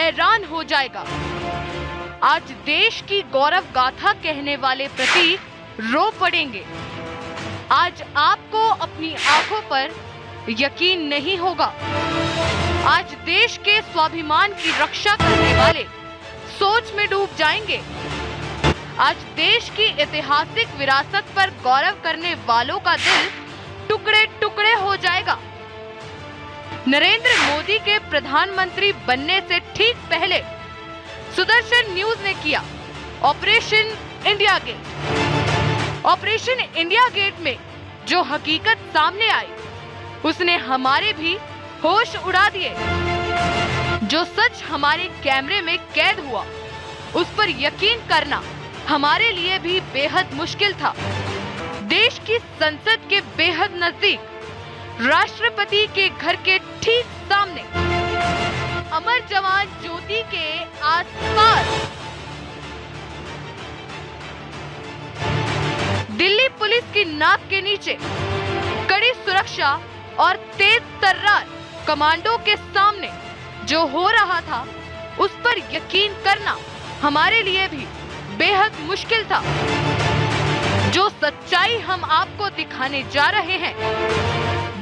हैरान हो जाएगा। आज देश की गौरव गाथा कहने वाले प्रतीक रो पड़ेंगे। आज आपको अपनी आंखों पर यकीन नहीं होगा। आज देश के स्वाभिमान की रक्षा करने वाले सोच में डूब जाएंगे। आज देश की ऐतिहासिक विरासत पर गौरव करने वालों का दिल टुकड़े टुकड़े हो जाएगा। नरेंद्र मोदी के प्रधानमंत्री बनने से ठीक पहले सुदर्शन न्यूज ने किया ऑपरेशन इंडिया गेट। ऑपरेशन इंडिया गेट में जो हकीकत सामने आई उसने हमारे भी होश उड़ा दिए। जो सच हमारे कैमरे में कैद हुआ उस पर यकीन करना हमारे लिए भी बेहद मुश्किल था। देश की संसद के बेहद नजदीक, राष्ट्रपति के घर के ठीक सामने, अमर जवान ज्योति के आसपास दिल्ली पुलिस की नाक के नीचे कड़ी सुरक्षा और तेज तर्रार कमांडो के सामने जो हो रहा था उस पर यकीन करना हमारे लिए भी बेहद मुश्किल था। जो सच्चाई हम आपको दिखाने जा रहे हैं,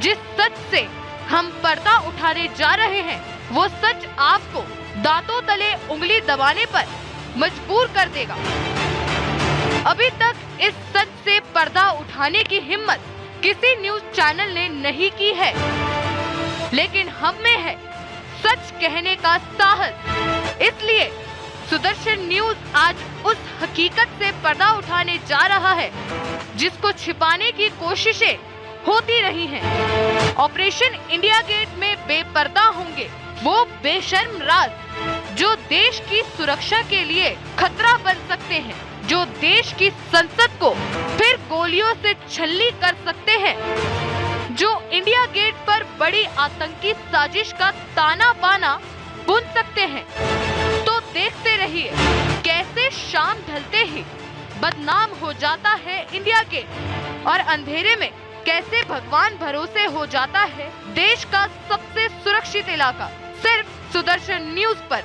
जिस सच से हम पर्दा उठाने जा रहे हैं, वो सच आपको दांतों तले उंगली दबाने पर मजबूर कर देगा। अभी तक इस सच से पर्दा उठाने की हिम्मत किसी न्यूज चैनल ने नहीं की है, लेकिन हम में है सच कहने का साहस। इसलिए सुदर्शन न्यूज आज उस हकीकत से पर्दा उठाने जा रहा है जिसको छिपाने की कोशिशें होती रही हैं। ऑपरेशन इंडिया गेट में बेपर्दा होंगे वो बेशर्म राज जो देश की सुरक्षा के लिए खतरा बन सकते हैं, जो देश की संसद को फिर गोलियों से छलनी कर सकते हैं, जो इंडिया गेट पर बड़ी आतंकी साजिश का ताना बाना बुन सकते हैं। तो देखते रहिए कैसे शाम ढलते ही बदनाम हो जाता है इंडिया गेट और अंधेरे में कैसे भगवान भरोसे हो जाता है देश का सबसे सुरक्षित इलाका, सिर्फ सुदर्शन न्यूज पर।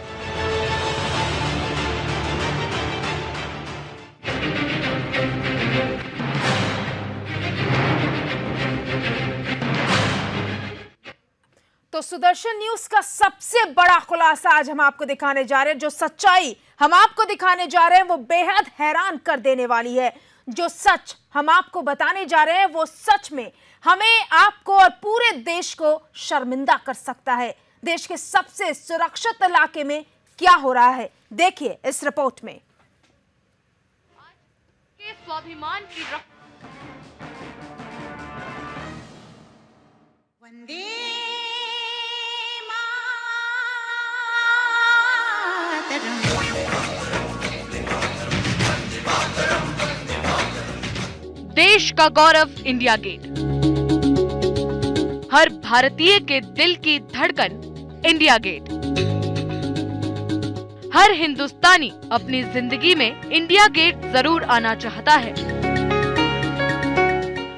तो सुदर्शन न्यूज का सबसे बड़ा खुलासा आज हम आपको दिखाने जा रहे हैं। जो सच्चाई हम आपको दिखाने जा रहे हैं वो बेहद हैरान कर देने वाली है। जो सच हम आपको बताने जा रहे हैं वो सच में हमें, आपको और पूरे देश को शर्मिंदा कर सकता है। देश के सबसे सुरक्षित इलाके में क्या हो रहा है, देखिए इस रिपोर्ट में। के स्वाभिमान की वंदे देश का गौरव इंडिया गेट, हर भारतीय के दिल की धड़कन इंडिया गेट। हर हिंदुस्तानी अपनी जिंदगी में इंडिया गेट जरूर आना चाहता है।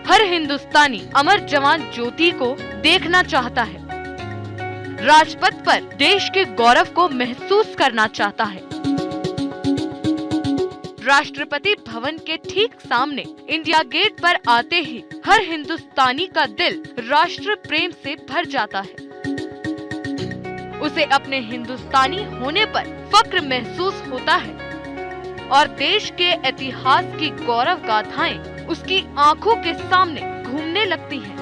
हर हिंदुस्तानी अमर जवान ज्योति को देखना चाहता है, राजपथ पर देश के गौरव को महसूस करना चाहता है। राष्ट्रपति भवन के ठीक सामने इंडिया गेट पर आते ही हर हिंदुस्तानी का दिल राष्ट्र प्रेम से भर जाता है। उसे अपने हिंदुस्तानी होने पर फक्र महसूस होता है और देश के इतिहास की गौरव गाथाएं उसकी आंखों के सामने घूमने लगती हैं।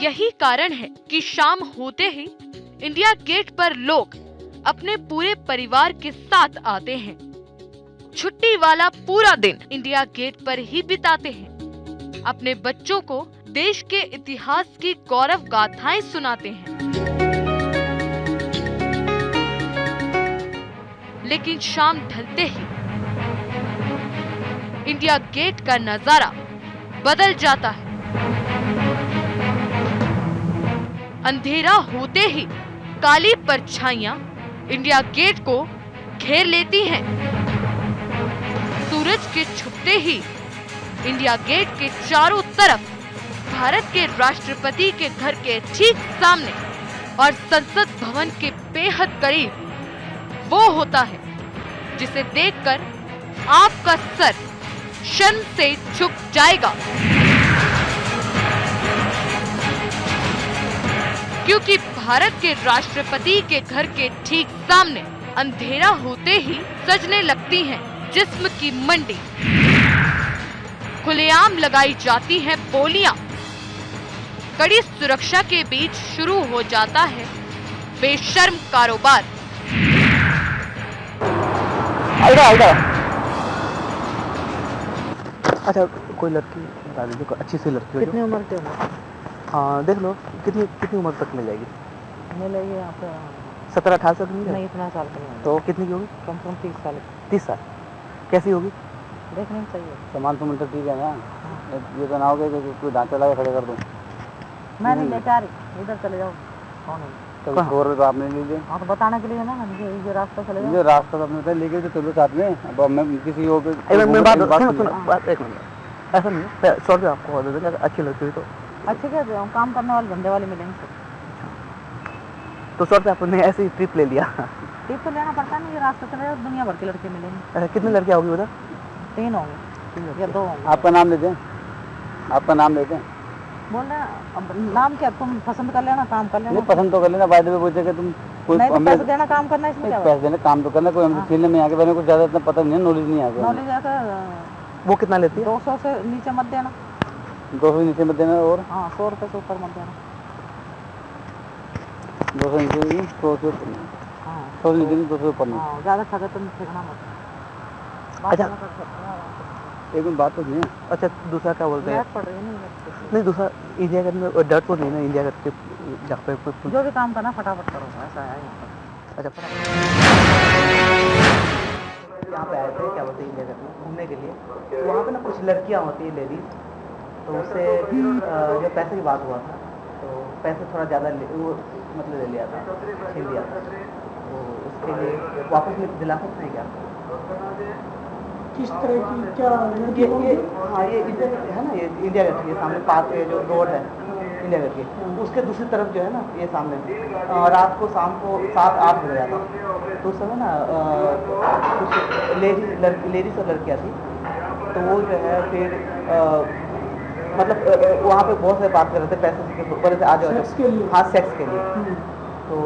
यही कारण है कि शाम होते ही इंडिया गेट पर लोग अपने पूरे परिवार के साथ आते हैं। छुट्टी वाला पूरा दिन इंडिया गेट पर ही बिताते हैं। अपने बच्चों को देश के इतिहास की गौरव गाथाएं सुनाते हैं। लेकिन शाम ढलते ही इंडिया गेट का नजारा बदल जाता है। अंधेरा होते ही काली परछाइयां इंडिया गेट को घेर लेती हैं। सूरज के छुपते ही इंडिया गेट के चारों तरफ भारत के राष्ट्रपति के घर के ठीक सामने और संसद भवन के बेहद करीब वो होता है जिसे देखकर आपका सर शर्म से झुक जाएगा, क्योंकि भारत के राष्ट्रपति के घर के ठीक सामने अंधेरा होते ही सजने लगती हैं जिस्म की मंडी। खुलेआम लगाई जाती हैं बोलियां। कड़ी सुरक्षा के बीच शुरू हो जाता है बेशर्म कारोबार। अच्छा, कोई लड़की बता दीजिए, कोई अच्छी सी लड़की हो। कितनी उम्र के हो? हाँ देख लो, कितनी उम्र तक मिल जाएगी? मिलेगी यहाँ पे 17-18 साल की मिल नहीं, जाएगी? इतना साल की नहीं। तो कितनी की होगी? कम से कम 30 साल। 30 साल। कैसी होगी? देखने में चाहिए। सामान तो मिलता ठीक है ना, ये तो ना हो गया कि कोई ढांचा लगा खड़े कर दूँ। मैं नहीं लेके आ रही, इधर चले जाओ। कौन है? कभी छोड़ तो आप नहीं लीजिए। हाँ तो बताने के लिए ना, ये रास्ता चले जाओ। ये रास्ता तो अपने बताया, लेके तो चलो साथ में। अब मैं किसी और के एक मिनट, ऐसा नहीं है, 100 रुपये आपको और दे देंगे अगर अच्छी लड़की हुई तो। अच्छे क्या, काम करने वाले धंधे वाले मिलेंगे। तो 100 रुपये आपने ऐसे ही ट्रिप ले लिया? टिप तो लेना पड़ता नहीं, ये रास्ता चले जाओ, दुनिया भर के लड़के मिलेंगे। कितनी लड़कियाँ होगी उधर? 3 होंगे या 2 होंगे। आपका नाम लेते हैं, आपका नाम लेते हैं। बोल रहे अब नाम क्या, तुम पसंद कर लेना, काम कर लेना। नहीं पसंद तो कर लेना, बाद में पूछे कि तुम कोई नहीं तो पैसे देना, काम करना, इसमें क्या पैसे देना, काम तो करना। कोई हम खेलने में आगे मैंने कुछ ज्यादा इतना पता नहीं है, नॉलेज नहीं आगे। नॉलेज आकर वो कितना लेती है? 200 से नीचे मत देना। 200 नीचे मत देना। और हाँ 100 रुपये से ऊपर मत देना। 200 नीचे नहीं, 100 से ऊपर नहीं। हाँ 100 नीचे नहीं, 200 ऊपर नहीं। हाँ, ज़्यादा ठगे तो ठगना मत। अच्छा। एक बात तो नहीं है। अच्छा, दूसरा क्या बोलते हैं? पड़ रही है नहीं, दूसरा इंडिया गेट में डर तो नहीं ना? इंडिया गेट के जहाँ पे जो भी काम करना फटाफट करो, ऐसा है यहाँ पर। अच्छा, यहाँ पे आए थे, क्या बोलते हैं, इंडिया गेट में घूमने के लिए। तो वहाँ पे ना कुछ लड़कियाँ होती हैं, लेडीज, तो उससे जब पैसे की बात हुआ था तो पैसे थोड़ा ज़्यादा वो मतलब ले लिया था, छीन लिया था। तो उसके लिए वापस में दिला सकते हैं क्या? किस तरह की क्या ये हाँ, ये इधर है ना, ये इंडिया गेट के सामने पार्क है, जो रोड है इंडिया गेट के, उसके दूसरी तरफ जो है ना, ये सामने रात को शाम को 7-8 बज रहा था। तो उस समय ना कुछ लेडीज और लड़कियाँ थी। तो वो जो है फिर मतलब वहाँ पे बहुत से बात कर रहे थे पैसे के ऊपर से, आ जाओ। हाँ, सेक्स के लिए। तो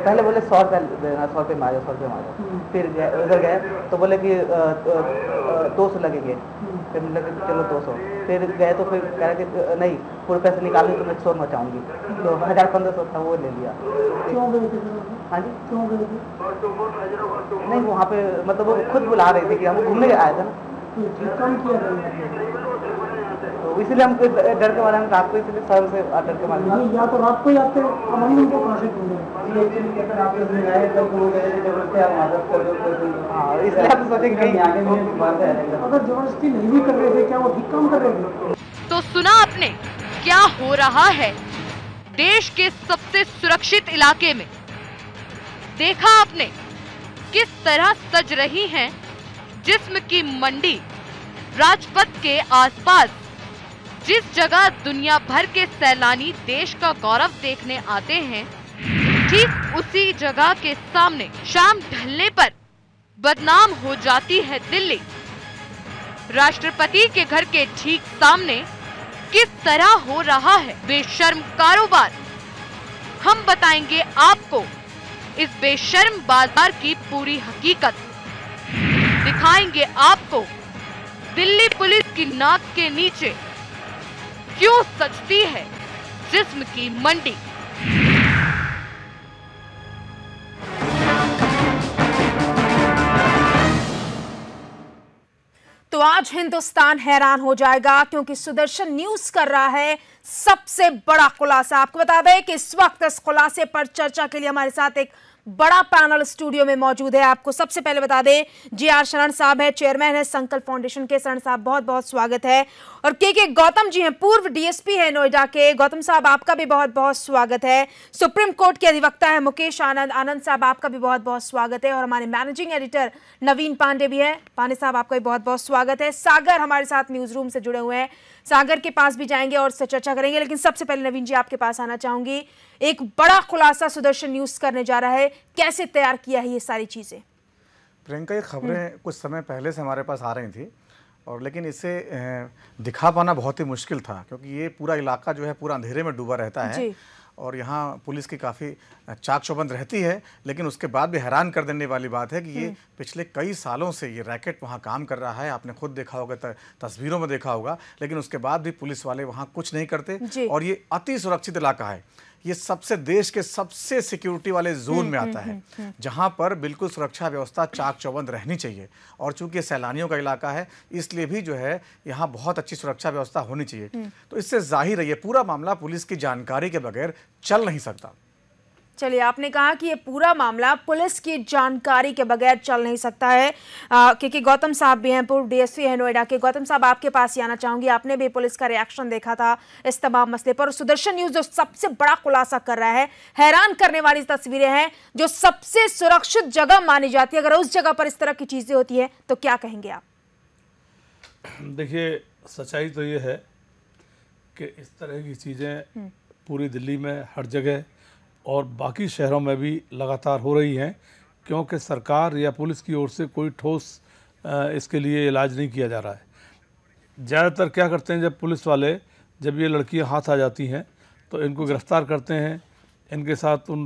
पहले बोले 100 रुपये देना, 100 रुपये में आ जाओ, 100 रुपये में आ जाओ। फिर उधर गए तो बोले कि 200 लगेंगे। फिर मैंने कहा चलो 200। फिर गए तो फिर कह रहे कि नहीं, पूरे पैसे निकालने तो मैं शोर मचाऊंगी। तो 1000-1500 था, वो ले लिया। क्यों गए थे? हाँ जी, क्यों गए थे? नहीं वहाँ पे मतलब वो खुद बुला रहे थे कि हम घूमने आए थे ना, कम किया था। तो इसीलिए हम डर के मारे हम रात को, इसलिए सर से डर के मारे। नहीं, या तो रात को ही आते, अब हम उनको कहाँ से ढूंढे? हाँ, इसलिए आप सोचे कि कहीं अगर जबरदस्ती नहीं भी कर रहे थे, क्या वो ठीक काम कर रहे थे? तो सुना आपने क्या हो रहा है देश के सबसे सुरक्षित इलाके में? देखा आपने किस तरह सज रही हैं जिस्म की मंडी। राजपथ के आसपास जिस जगह दुनिया भर के सैलानी देश का गौरव देखने आते हैं, ठीक उसी जगह के सामने शाम ढलने पर बदनाम हो जाती है दिल्ली। राष्ट्रपति के घर के ठीक सामने किस तरह हो रहा है बेशर्म कारोबार, हम बताएंगे आपको इस बेशर्म बाजार की पूरी हकीकत। दिखाएंगे आपको दिल्ली पुलिस की नाक के नीचे क्यों सजती है जिस्म की मंडी। तो आज हिंदुस्तान हैरान हो जाएगा, क्योंकि सुदर्शन न्यूज कर रहा है सबसे बड़ा खुलासा। आपको बता दें कि इस वक्त इस खुलासे पर चर्चा के लिए हमारे साथ एक बड़ा पैनल स्टूडियो में मौजूद है। आपको सबसे पहले बता दें, जी.आर. शरण साहब है, चेयरमैन है संकल्प फाउंडेशन के। शरण साहब बहुत बहुत स्वागत है। और के गौतम जी हैं, पूर्व डीएसपी है नोएडा के। गौतम साहब आपका भी बहुत बहुत स्वागत है। सुप्रीम कोर्ट के अधिवक्ता है मुकेश आनंद साहब, आपका भी बहुत बहुत स्वागत है। और हमारे मैनेजिंग एडिटर नवीन पांडे भी है। पांडे साहब आपका भी बहुत बहुत स्वागत है। सागर हमारे साथ न्यूज रूम से जुड़े हुए हैं, सागर के पास भी जाएंगे और उससे चर्चा करेंगे। लेकिन सबसे पहले नवीन जी आपके पास आना चाहूंगी। एक बड़ा खुलासा सुदर्शन न्यूज करने जा रहा है, कैसे तैयार किया है ये सारी चीजें? प्रियंका, ये खबरें कुछ समय पहले से हमारे पास आ रही थी और लेकिन इसे दिखा पाना बहुत ही मुश्किल था, क्योंकि ये पूरा इलाका जो है पूरा अंधेरे में डूबा रहता है और यहाँ पुलिस की काफ़ी चाक चौबंद रहती है। लेकिन उसके बाद भी हैरान कर देने वाली बात है कि ये पिछले कई सालों से ये रैकेट वहाँ काम कर रहा है। आपने खुद देखा होगा, तस्वीरों में देखा होगा। लेकिन उसके बाद भी पुलिस वाले वहाँ कुछ नहीं करते और ये अति सुरक्षित इलाका है। ये सबसे देश के सबसे सिक्योरिटी वाले जोन में आता है, जहां पर बिल्कुल सुरक्षा व्यवस्था चाक चौबंद रहनी चाहिए। और चूंकि सैलानियों का इलाका है, इसलिए भी जो है यहाँ बहुत अच्छी सुरक्षा व्यवस्था होनी चाहिए। तो इससे जाहिर है ये पूरा मामला पुलिस की जानकारी के बगैर चल नहीं सकता। चलिए, आपने कहा कि ये पूरा मामला पुलिस की जानकारी के बगैर चल नहीं सकता है, क्योंकि गौतम साहब भी हैं, पूर्व डीएसपी हैं नोएडा के। गौतम साहब आपके पास ही आना चाहूंगी। आपने भी पुलिस का रिएक्शन देखा था इस तमाम मसले पर। सुदर्शन न्यूज जो सबसे बड़ा खुलासा कर रहा है, हैरान करने वाली तस्वीरें हैं, जो सबसे सुरक्षित जगह मानी जाती है, अगर उस जगह पर इस तरह की चीजें होती है तो क्या कहेंगे आप? देखिए, सच्चाई तो ये है कि इस तरह की चीजें पूरी दिल्ली में हर जगह और बाकी शहरों में भी लगातार हो रही हैं, क्योंकि सरकार या पुलिस की ओर से कोई ठोस इसके लिए इलाज नहीं किया जा रहा है। ज़्यादातर क्या करते हैं, जब पुलिस वाले, जब ये लड़कियां हाथ आ जाती हैं तो इनको गिरफ़्तार करते हैं, इनके साथ उन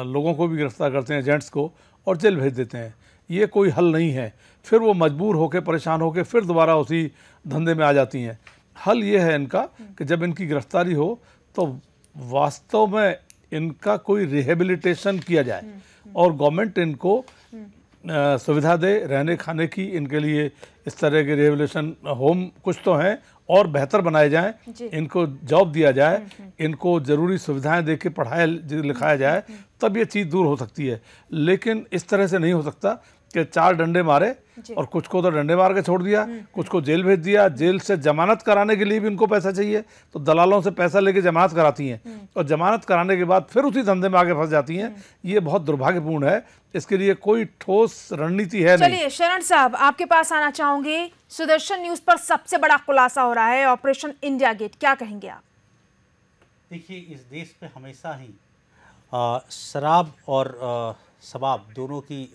लोगों को भी गिरफ़्तार करते हैं, एजेंट्स को, और जेल भेज देते हैं। ये कोई हल नहीं है। फिर वो मजबूर होकर, परेशान होकर फिर दोबारा उसी धंधे में आ जाती हैं। हल ये है इनका कि जब इनकी गिरफ़्तारी हो तो वास्तव में इनका कोई रिहेबिलिटेशन किया जाए और गवर्नमेंट इनको सुविधा दे रहने खाने की। इनके लिए इस तरह के रिहेबिलिटेशन होम कुछ तो हैं और बेहतर बनाए जाएं, इनको जॉब दिया जाए, इनको ज़रूरी सुविधाएं दे के पढ़ाया लिखाया जाए, तब ये चीज़ दूर हो सकती है। लेकिन इस तरह से नहीं हो सकता कि 4 डंडे मारे और कुछ को तो डंडे मार के छोड़ दिया, कुछ को जेल भेज दिया। जेल से जमानत कराने के लिए भी इनको पैसा चाहिए, तो दलालों से पैसा लेके जमानत कराती हैं और जमानत कराने के बाद फिर उसी धंधे में आगे फंस जाती हैं। ये बहुत दुर्भाग्यपूर्ण है। इसके लिए कोई ठोस रणनीति है नहीं। चलिए, शरण साहब आपके पास आना चाहूंगी। सुदर्शन न्यूज पर सबसे बड़ा खुलासा हो रहा है, ऑपरेशन इंडिया गेट, क्या कहेंगे आप? देखिए, इस देश पे हमेशा ही शराब और शबाब दोनों की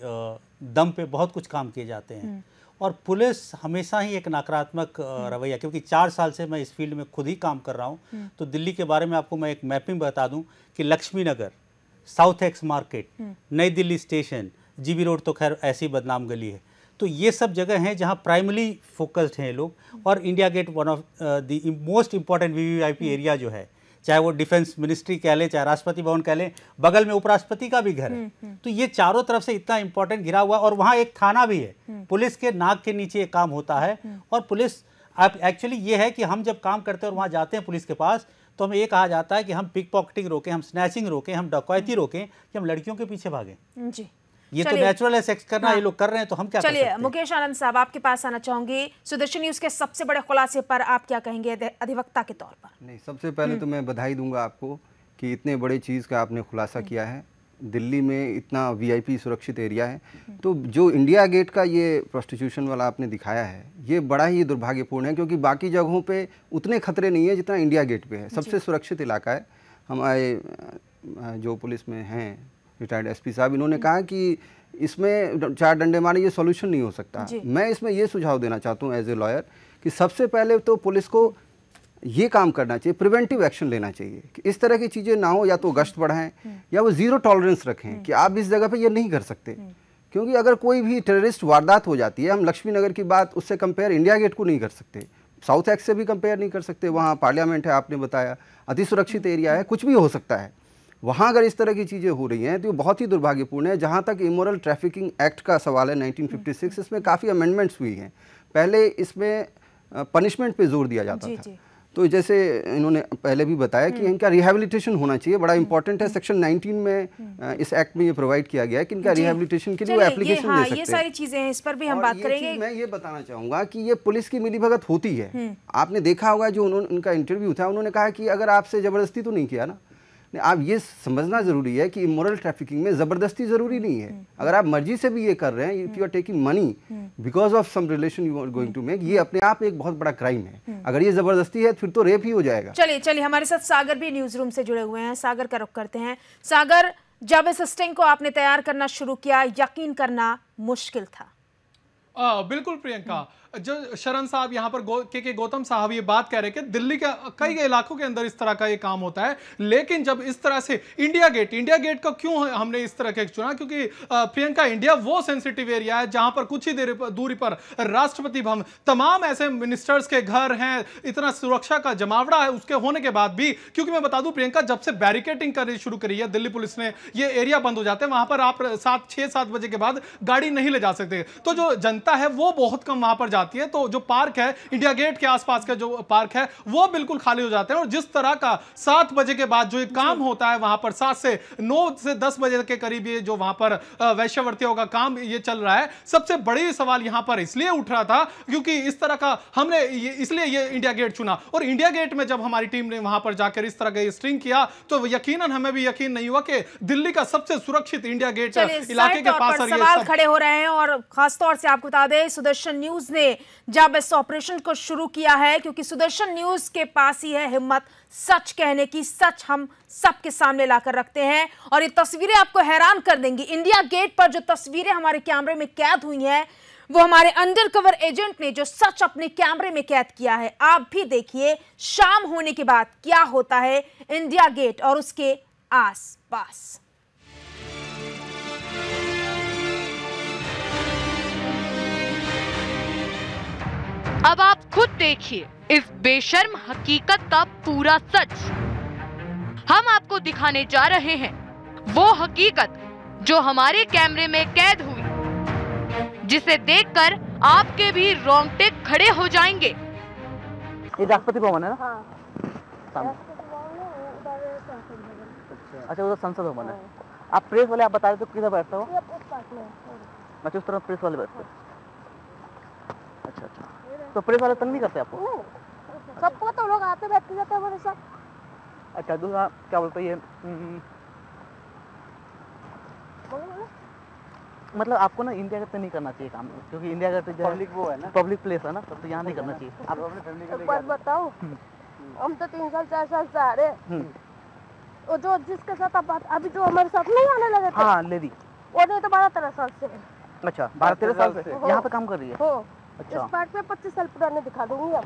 दम पे बहुत कुछ काम किए जाते हैं और पुलिस हमेशा ही एक नकारात्मक रवैया, क्योंकि 4 साल से मैं इस फील्ड में खुद ही काम कर रहा हूँ। तो दिल्ली के बारे में आपको मैं एक मैपिंग बता दूं कि लक्ष्मी नगर, साउथ एक्स मार्केट, नई दिल्ली स्टेशन, जीबी रोड तो खैर ऐसी बदनाम गली है। तो ये सब जगह हैं जहाँ प्राइमरी फोकस्ड हैं लोग। और India get one of the most important VVIP area जो है, चाहे वो डिफेंस मिनिस्ट्री कह लें, चाहे राष्ट्रपति भवन कह लें, बगल में उपराष्ट्रपति का भी घर है। तो ये चारों तरफ से इतना इंपॉर्टेंट घिरा हुआ, और वहाँ एक थाना भी है। पुलिस के नाक के नीचे ये काम होता है। और पुलिस अब एक्चुअली ये है कि हम जब काम करते हैं और वहाँ जाते हैं पुलिस के पास, तो हमें ये कहा जाता है कि हम पिक पॉकेटिंग रोकें, हम स्नैचिंग रोकें, हम डकैती रोकें, कि हम लड़कियों के पीछे भागें। जी, ये तो नेचुरल है, सेक्स करना ये लोग कर रहे हैं, तो हम क्या कर सकते हैं? चलिए, मुकेश आनंद साहब आपके पास आना चाहूंगी। सुदर्शन न्यूज के सबसे बड़े खुलासे पर आप क्या कहेंगे अधिवक्ता के तौर पर? नहीं, सबसे पहले तो मैं बधाई दूंगा आपको कि इतने बड़े चीज़ का आपने खुलासा किया है। दिल्ली में इतना वीआईपी सुरक्षित एरिया है, तो जो इंडिया गेट का ये प्रोस्टिट्यूशन वाला आपने दिखाया है, ये बड़ा ही दुर्भाग्यपूर्ण है, क्योंकि बाकी जगहों पे उतने खतरे नहीं है जितना इंडिया गेट पे है। सबसे सुरक्षित इलाका है। हमारे जो पुलिस में हैं रिटायर्ड एसपी साहब, इन्होंने कहा कि इसमें 4 डंडे मारे ये सॉल्यूशन नहीं हो सकता। मैं इसमें ये सुझाव देना चाहता हूँ एज ए लॉयर कि सबसे पहले तो पुलिस को ये काम करना चाहिए, प्रिवेंटिव एक्शन लेना चाहिए कि इस तरह की चीज़ें ना हो। या तो गश्त बढ़ाएं या वो ज़ीरो टॉलरेंस रखें कि आप इस जगह पे ये नहीं कर सकते। क्योंकि अगर कोई भी टेररिस्ट वारदात हो जाती है, हम लक्ष्मी नगर की बात उससे कंपेयर इंडिया गेट को नहीं कर सकते, साउथ एक्स से भी कंपेयर नहीं कर सकते। वहाँ पार्लियामेंट है, आपने बताया, अति सुरक्षित एरिया है, कुछ भी हो सकता है। वहाँ अगर इस तरह की चीज़ें हो रही हैं तो ये बहुत ही दुर्भाग्यपूर्ण है। जहाँ तक इमोरल ट्रैफिकिंग एक्ट का सवाल है 1956, इसमें काफ़ी अमेंडमेंट्स हुई हैं। पहले इसमें पनिशमेंट पे जोर दिया जाता था, तो जैसे इन्होंने पहले भी बताया कि इनका रिहैबिलिटेशन होना चाहिए, बड़ा इंपॉर्टेंट है। सेक्शन 19 में इस एक्ट में ये प्रोवाइड किया गया है कि इनका रिहैबिलिटेशन के लिए वो एप्लीकेशन दे सकते हैं। ये सारी चीजें हैं, इस पर भी हम बात करेंगे। मैं ये बताना चाहूंगा कि ये पुलिस की मिलीभगत होती है। आपने देखा होगा जो उनका इंटरव्यू था, उन्होंने कहा कि अगर आपसे जबरदस्ती तो नहीं किया ना। आप ये समझना जरूरी है कि इमोरल ट्रैफिकिंग में जबरदस्ती जरूरी नहीं है। अगर आप मर्जी से भी ये कर रहे हैं, if you are taking money because of some relation you are going to make, ये अपने आप एक बहुत बड़ा क्राइम है। अगर ये जबरदस्ती है फिर तो रेप ही हो जाएगा। चलिए हमारे साथ सागर भी न्यूज रूम से जुड़े हुए हैं। सागर का रुख करते हैं। सागर, जब इस स्टिंग को आपने तैयार करना शुरू किया, यकीन करना मुश्किल था? बिल्कुल प्रियंका, जो शरण साहब यहाँ पर के गौतम साहब ये बात कह रहे हैं कि दिल्ली के कई इलाकों के अंदर इस तरह का ये काम होता है, लेकिन जब इस तरह से इंडिया गेट का क्यों हमने इस तरह के चुना, क्योंकि प्रियंका इंडिया वो सेंसिटिव एरिया है जहां पर कुछ ही दूरी पर राष्ट्रपति भवन, तमाम ऐसे मिनिस्टर्स के घर हैं, इतना सुरक्षा का जमावड़ा है। उसके होने के बाद भी, क्योंकि मैं बता दूं प्रियंका, जब से बैरिकेडिंग करनी शुरू करी है दिल्ली पुलिस ने, ये एरिया बंद हो जाते हैं, वहां पर आप 6-7 बजे के बाद गाड़ी नहीं ले जा सकते। तो जो जनता है वो बहुत कम वहां पर जाती है। तो जो पार्क है, इंडिया गेट के आसपास का जो पार्क है, वो बिल्कुल खाली हो जाते हैं। और जिस तरह का 7 बजे के बाद जो एक काम होता है वहां पर, 7 से 9 से 10 बजे के करीब ये जो वहां पर वैश्यावृत्तियों का काम ये चल रहा है, सबसे बड़ी सवाल यहां पर इसलिए उठ रहा था क्योंकि इस तरह का हमने इसलिए ये इंडिया गेट चुना। और इंडिया गेट में जब हमारी टीम ने वहां पर जाकर इस तरह का स्ट्रिंग किया तो यकीनन हमें भी यकीन नहीं हुआ कि दिल्ली का सबसे सुरक्षित इंडिया गेट इलाके के पास सवाल खड़े हो रहे हैं। और खासतौर से आपको बता दें, सुदर्शन न्यूज ने जब इस ऑपरेशन को शुरू किया है, क्योंकि सुदर्शन न्यूज के पास ही है हिम्मत सच कहने की, सच हम सबके सामने लाकर रखते हैं। और ये तस्वीरें आपको हैरान कर देंगी। इंडिया गेट पर जो तस्वीरें हमारे कैमरे में कैद हुई हैं, वो हमारे अंडर कवर एजेंट ने जो सच अपने कैमरे में कैद किया है। आप भी देखिए शाम होने के बाद क्या होता है इंडिया गेट और उसके आसपास। अब आप खुद देखिए इस बेशर्म हकीकत का पूरा सच। हम आपको दिखाने जा रहे हैं वो हकीकत जो हमारे कैमरे में कैद हुई, जिसे देखकर आपके भी रोंगटे खड़े हो जाएंगे। ये राष्ट्रपति भवन है ना? हाँ। अच्छा, उधर संसद भवन है। आप प्रेस वाले, आप बता रहे थे किधर बैठते हो? अच्छा, उस तरफ प्रेस वाले बैठते हो। अच्छा, तो प्रेस वाले तंग नहीं करते आपको? सबको तो लोग आते बैठते जाते हैं हमारे साथ। अच्छा, दूसरा क्या बोलते हैं ये, मतलब आपको ना इंडिया गेट पे नहीं करना चाहिए काम, क्योंकि इंडिया गेट पब्लिक वो है ना, पब्लिक प्लेस है ना, तो यहाँ नहीं करना चाहिए। आप अपने फैमिली के लिए बात बताओ, हम तो 3 साल 4 साल से आ रहे हैं। और जो जिसके साथ आप अभी जो हमारे साथ नहीं आने लगे थे, हाँ लेडी, वो नहीं तो 12-13 साल से। अच्छा, 12-13 साल से यहाँ पे काम कर रही है? हो। अच्छा, इस पार्ट में 25 साल पुराने दिखा दूंगी हम।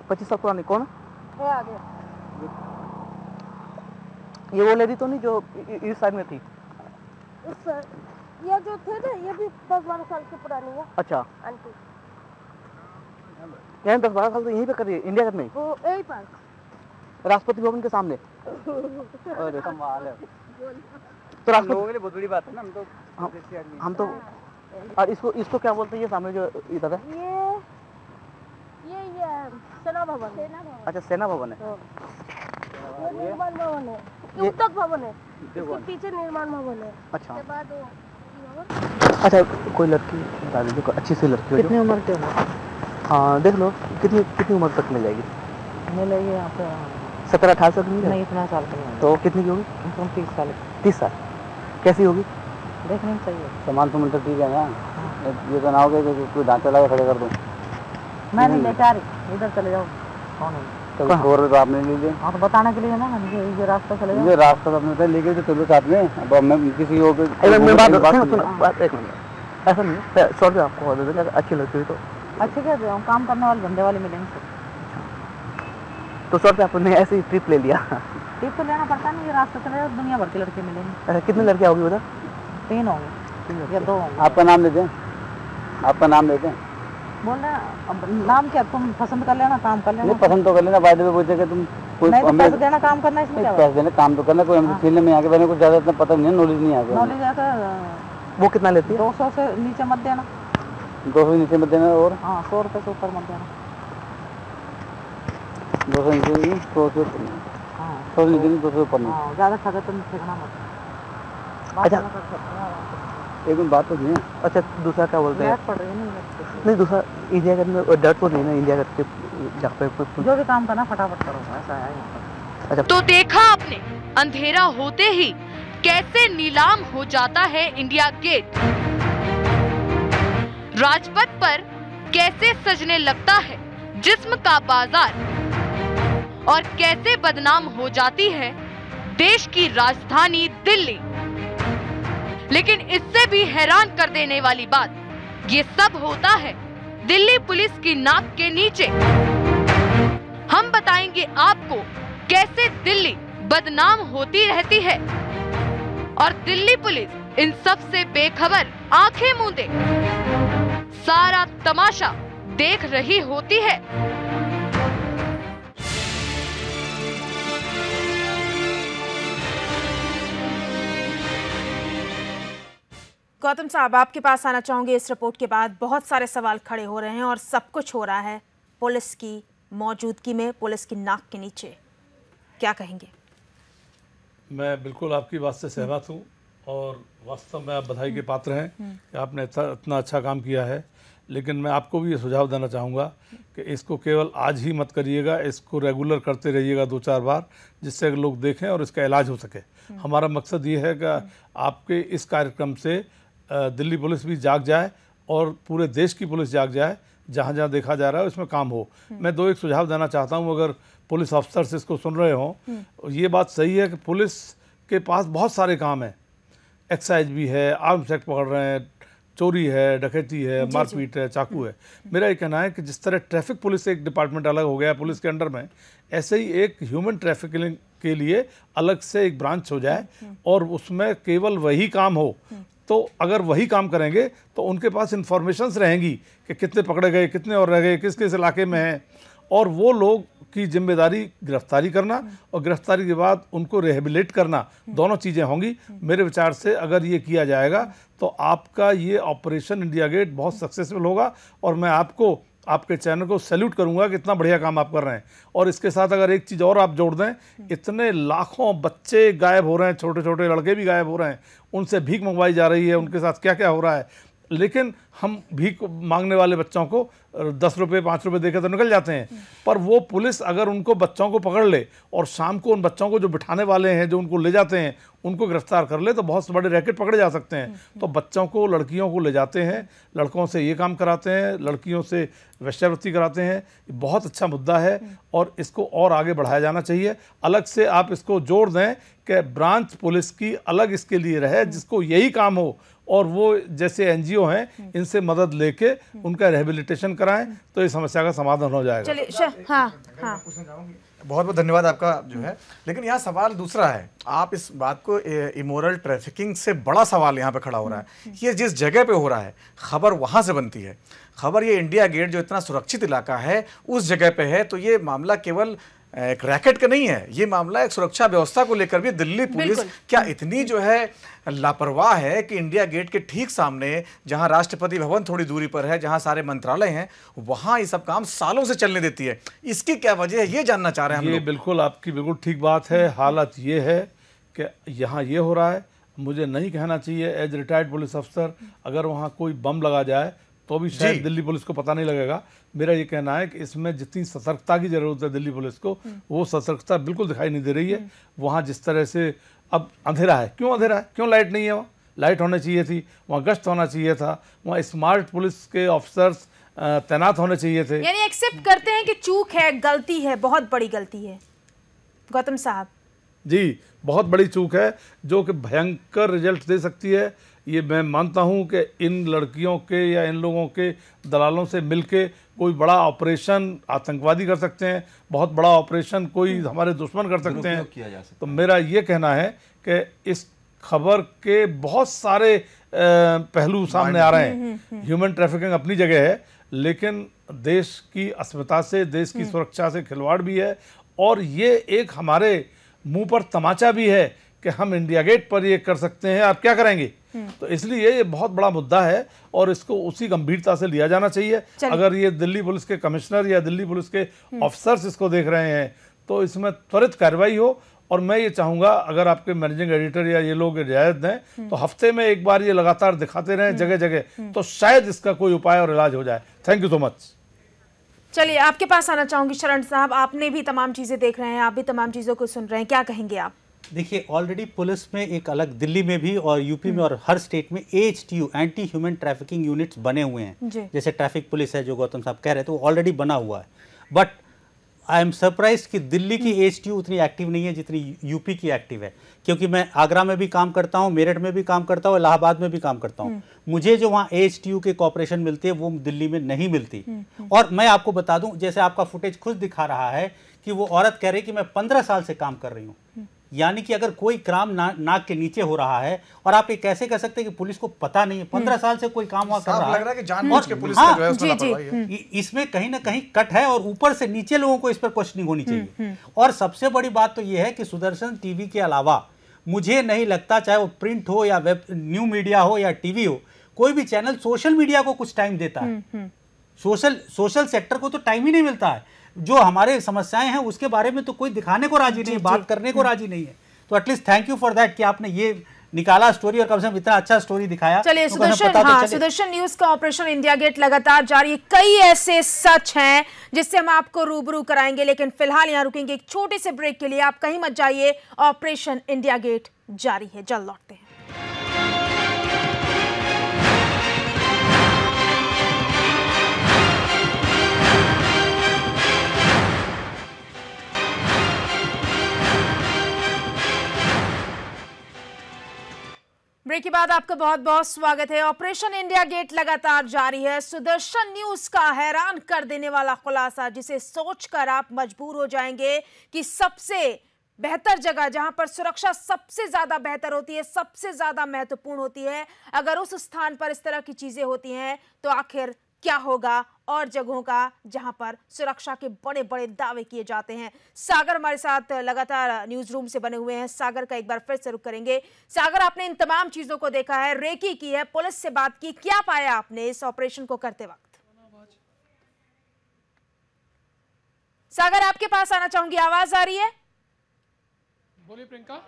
25 साल पुरानी कौन है? आगे ये वो लेडी तो नहीं जो इस साइड में थी? ये जो थे ना, ये भी 10-12 साल की पुरानी है। अच्छा, आंटी यहाँ 10-12 साल से यहीं पे कर रही है इंडिया गेट में? वो यही पार्क, राष्ट्रपति भवन के सामने। अरे कमाल है। तो राष्ट्रपति लोगों के लिए बहुत बड़ी बात है ना। हम तो और इसको क्या बोलते हैं ये सामने जो इधर है? ये सेना भवन। अच्छा, सेना भवन है। ये निर्माण भवन है, ये उद्योग भवन है, इसके पीछे निर्माण भवन है। अच्छा, के बाद अच्छा, कोई लड़की बता दीजिए, अच्छी सी लड़की हो। कितनी उम्र के? हाँ देख लो, कितनी उम्र तक मिल जाएगी? मिलेगी यहाँ पे 17-18 साल की? नहीं, इतना साल की नहीं। तो कितनी की होगी? 30 साल। 30 साल कैसी होगी? देखने चाहिए। सामान तो मतलब ठीक है ना, ये तो ना हो गया कि कोई ढांचा लगा खड़े कर दूँ। मैं नहीं लेके आ रही, इधर चले जाओ। कौन है? तो 100 रुपये आप नहीं लीजिए। हाँ, तो बताने के लिए ना, ये रास्ता चले जाओ। ये रास्ता तो अपने लेके तो चलो साथ में। अब मैं किसी और बात एक मिनट, ऐसा नहीं है, 100 रुपये आपको दे देंगे, अच्छी लगती है तो। अच्छे क्या दे, काम करने वाले धंधे वाले मिलेंगे। तो 100 रुपये आपने ऐसे ही ट्रिप ले लिया? ट्रिप तो लेना पड़ता नहीं, ये रास्ता चले जाओ, दुनिया भर के लड़के मिलेंगे। कितने लड़के होगी उधर? 3 होंगे या 2 होंगे। आपका नाम लेते हैं? आपका नाम लेते हैं? बोल रहे हैं नाम क्या, तुम पसंद कर लेना, काम कर लेना। नहीं, पसंद तो कर लेना, बाद में पूछे कि तुम कोई नहीं, तो पैसे देना, काम करना, इसमें क्या? पैसे देना, काम तो करना, कोई हम फील्ड में आके मैंने कुछ ज़्यादा इतना पता नहीं है, नॉलेज नहीं आगे। नॉलेज आता। वो कितना लेती है? 200 से नीचे मत देना। 200 नीचे मत देना। और हाँ, 100 रुपये से ऊपर मत देना। ज़्यादा ठगा तो फेंकना मत। अच्छा एक बात तो नहीं है। अच्छा दूसरा क्या बोलते हैं? पड़ रही है नहीं दूसरा इंडिया गेट में डर तो नहीं ना इंडिया गेट के जहाँ पे जो भी काम करना फटाफट करो, ऐसा है यहाँ पर। अच्छा तो देखा आपने अंधेरा होते ही कैसे नीलाम हो जाता है इंडिया गेट, राजपथ पर कैसे सजने लगता है जिस्म का बाजार और कैसे बदनाम हो जाती है देश की राजधानी दिल्ली। लेकिन इससे भी हैरान कर देने वाली बात, ये सब होता है दिल्ली पुलिस की नाक के नीचे। हम बताएंगे आपको कैसे दिल्ली बदनाम होती रहती है और दिल्ली पुलिस इन सब से बेखबर आंखें मूंदे सारा तमाशा देख रही होती है। गौतम साहब, आपके पास आना चाहूंगे। इस रिपोर्ट के बाद बहुत सारे सवाल खड़े हो रहे हैं और सब कुछ हो रहा है पुलिस की मौजूदगी में, पुलिस की नाक के नीचे। क्या कहेंगे? मैं बिल्कुल आपकी बात से सहमत हूँ और वास्तव में आप बधाई के पात्र हैं कि आपने इतना अच्छा काम किया है। लेकिन मैं आपको भी ये सुझाव देना चाहूँगा कि इसको केवल आज ही मत करिएगा, इसको रेगुलर करते रहिएगा 2-4 बार, जिससे लोग देखें और इसका इलाज हो सके। हमारा मकसद ये है कि आपके इस कार्यक्रम से दिल्ली पुलिस भी जाग जाए और पूरे देश की पुलिस जाग जाए, जहाँ जहाँ देखा जा रहा है उसमें काम हो। मैं 2-1 सुझाव देना चाहता हूँ, अगर पुलिस अफसर्स इसको सुन रहे हों। ये बात सही है कि पुलिस के पास बहुत सारे काम हैं, एक्साइज भी है, आर्म्स एक्ट पकड़ रहे हैं, चोरी है, डकैती है, मारपीट है, चाकू है। मेरा ये कहना है कि जिस तरह ट्रैफिक पुलिस एक डिपार्टमेंट अलग हो गया है पुलिस के अंडर में, ऐसे ही एक ह्यूमन ट्रैफिकिंग के लिए अलग से एक ब्रांच हो जाए और उसमें केवल वही काम हो। तो अगर वही काम करेंगे तो उनके पास इंफॉर्मेशंस रहेंगी कि कितने पकड़े गए, कितने और रह गए, किस किस इलाके में हैं, और वो लोग की जिम्मेदारी गिरफ्तारी करना और गिरफ्तारी के बाद उनको रिहेबिलिट करना, दोनों चीज़ें होंगी। मेरे विचार से अगर ये किया जाएगा तो आपका ये ऑपरेशन इंडिया गेट बहुत सक्सेसफुल होगा और मैं आपको, आपके चैनल को सैल्यूट करूंगा कि इतना बढ़िया काम आप कर रहे हैं। और इसके साथ अगर एक चीज़ और आप जोड़ दें, इतने लाखों बच्चे गायब हो रहे हैं, छोटे छोटे लड़के भी गायब हो रहे हैं, उनसे भीख मंगवाई जा रही है, उनके साथ क्या क्या हो रहा है। लेकिन हम भीख मांगने वाले बच्चों को 10 रुपये 5 रुपये देकर तो निकल जाते हैं, पर वो पुलिस अगर उनको बच्चों को पकड़ ले और शाम को उन बच्चों को जो बिठाने वाले हैं, जो उनको ले जाते हैं, उनको गिरफ्तार कर ले तो बहुत बड़े रैकेट पकड़े जा सकते हैं। तो बच्चों को, लड़कियों को ले जाते हैं, लड़कों से ये काम कराते हैं, लड़कियों से वेश्यावृत्ति कराते हैं। बहुत अच्छा मुद्दा है और इसको और आगे बढ़ाया जाना चाहिए। अलग से आप इसको जोड़ दें कि ब्रांच पुलिस की अलग इसके लिए रहे, जिसको यही काम हो, और वो जैसे एनजीओ हैं इनसे मदद लेके उनका रिहेबिलिटेशन कराएं तो इस समस्या का समाधान हो जाएगा। चलिए हाँ। बहुत बहुत धन्यवाद आपका जो है। लेकिन यहाँ सवाल दूसरा है, आप इस बात को इमोरल ट्रैफिकिंग से बड़ा सवाल यहाँ पे खड़ा हो रहा है। ये जिस जगह पे हो रहा है, खबर वहाँ से बनती है। खबर ये इंडिया गेट जो इतना सुरक्षित इलाका है उस जगह पे है, तो ये मामला केवल एक रैकेट का नहीं है, ये मामला एक सुरक्षा व्यवस्था को लेकर भी दिल्ली पुलिस क्या इतनी जो है लापरवाह है कि इंडिया गेट के ठीक सामने, जहां राष्ट्रपति भवन थोड़ी दूरी पर है, जहां सारे मंत्रालय हैं, वहां ये सब काम सालों से चलने देती है। इसकी क्या वजह है, ये जानना चाह रहे हैं हम लोग। बिल्कुल आपकी बिल्कुल ठीक बात है। हालत ये है कि यहाँ ये हो रहा है, मुझे नहीं कहना चाहिए एज रिटायर्ड पुलिस अफसर, अगर वहाँ कोई बम लगा जाए तो भी शायद दिल्ली पुलिस को पता नहीं लगेगा। मेरा ये कहना है कि इसमें जितनी सतर्कता की ज़रूरत है दिल्ली पुलिस को, वो सतर्कता बिल्कुल दिखाई नहीं दे रही है। वहाँ जिस तरह से अब अंधेरा है, क्यों अंधेरा है, क्यों लाइट नहीं है? वहाँ लाइट होनी चाहिए थी, वहाँ गश्त होना चाहिए था, वहाँ स्मार्ट पुलिस के ऑफिसर्स तैनात होने चाहिए थे। यानी एक्सेप्ट करते हैं कि चूक है, गलती है, बहुत बड़ी गलती है। गौतम साहब जी, बहुत बड़ी चूक है जो कि भयंकर रिजल्ट दे सकती है। ये मैं मानता हूँ कि इन लड़कियों के या इन लोगों के दलालों से मिलके कोई बड़ा ऑपरेशन आतंकवादी कर सकते हैं, बहुत बड़ा ऑपरेशन कोई हमारे दुश्मन कर सकते हैं। तो मेरा ये कहना है कि इस खबर के बहुत सारे पहलू सामने आ रहे हैं। ह्यूमन ट्रैफिकिंग अपनी जगह है, लेकिन देश की अस्मिता से, देश की सुरक्षा से खिलवाड़ भी है, और ये एक हमारे मुंह पर तमाचा भी है कि हम इंडिया गेट पर ये कर सकते हैं, आप क्या करेंगे? तो इसलिए ये बहुत बड़ा मुद्दा है और इसको उसी गंभीरता से लिया जाना चाहिए। अगर ये दिल्ली पुलिस के कमिश्नर या दिल्ली पुलिस के ऑफिसर्स इसको देख रहे हैं तो इसमें त्वरित कार्रवाई हो। और मैं ये चाहूंगा अगर आपके मैनेजिंग एडिटर या ये लोग इजाजत दें तो हफ्ते में एक बार ये लगातार दिखाते रहें जगह जगह, तो शायद इसका कोई उपाय और इलाज हो जाए। Thank you so much. चलिए आपके पास आना चाहूंगी शरण साहब, आपने भी तमाम चीजें देख रहे हैं, आप भी तमाम चीजों को सुन रहे हैं, क्या कहेंगे आप? देखिए, ऑलरेडी पुलिस में एक अलग, दिल्ली में भी और यूपी में और हर स्टेट में AHTU anti human trafficking units बने हुए हैं। जैसे ट्रैफिक पुलिस है जो गौतम साहब कह रहे थे, वो ऑलरेडी बना हुआ है। बट आई एम सरप्राइज कि दिल्ली की AHTU उतनी एक्टिव नहीं है जितनी यूपी की एक्टिव है, क्योंकि मैं आगरा में भी काम करता हूँ, मेरठ में भी काम करता हूँ, इलाहाबाद में भी काम करता हूँ। मुझे जो वहाँ AHTU के कॉपरेशन मिलती है वो दिल्ली में नहीं मिलती। और मैं आपको बता दूं, जैसे आपका फुटेज खुद दिखा रहा है कि वो औरत कह रही कि मैं 15 साल से काम कर रही हूँ। यानी कि अगर कोई क्राइम नाक के नीचे हो रहा है और आप ये कैसे कह सकते हैं कि पुलिस को पता नहीं है? 15 साल से कोई काम वहां कर रहा है, लग रहा है कि जानबूझ के पुलिस का जो है उसमें लापरवाही है। इसमें कहीं ना कहीं कट है और ऊपर से नीचे लोगों को इस पर क्वेश्चनिंग होनी चाहिए। और सबसे बड़ी बात तो यह है कि सुदर्शन टीवी के अलावा मुझे नहीं लगता, चाहे वो प्रिंट हो या वेब न्यू मीडिया हो या टीवी हो, कोई भी चैनल सोशल मीडिया को कुछ टाइम देता है। सोशल सेक्टर को तो टाइम ही नहीं मिलता है। जो हमारे समस्याएं हैं उसके बारे में तो कोई दिखाने को राजी नहीं, बात करने को राजी नहीं है। तो at least thank you for that कि आपने ये निकाला स्टोरी और कम से कम इतना अच्छा स्टोरी दिखाया। चलिए सुदर्शन न्यूज का ऑपरेशन इंडिया गेट लगातार जारी है। कई ऐसे सच हैं जिससे हम आपको रूबरू कराएंगे, लेकिन फिलहाल यहाँ रुकेंगे एक छोटे से ब्रेक के लिए। आप कहीं मत जाइए, ऑपरेशन इंडिया गेट जारी है, जल्द लौटते हैं। ब्रेक के बाद आपका बहुत बहुत स्वागत है। ऑपरेशन इंडिया गेट लगातार जारी है। सुदर्शन न्यूज का हैरान कर देने वाला खुलासा, जिसे सोचकर आप मजबूर हो जाएंगे कि सबसे बेहतर जगह जहां पर सुरक्षा सबसे ज्यादा बेहतर होती है, सबसे ज्यादा महत्वपूर्ण होती है, अगर उस स्थान पर इस तरह की चीजें होती हैं तो आखिर क्या होगा और जगहों का जहां पर सुरक्षा के बड़े बड़े दावे किए जाते हैं। सागर हमारे साथ लगातार न्यूज रूम से बने हुए हैं। सागर का एक बार फिर से रुख करेंगे। सागर, आपने इन तमाम चीजों को देखा है, रेकी की है, पुलिस से बात की, क्या पाया आपने इस ऑपरेशन को करते वक्त? सागर, आपके पास आना चाहूंगी, आवाज आ रही है? बोलिए प्रियंका।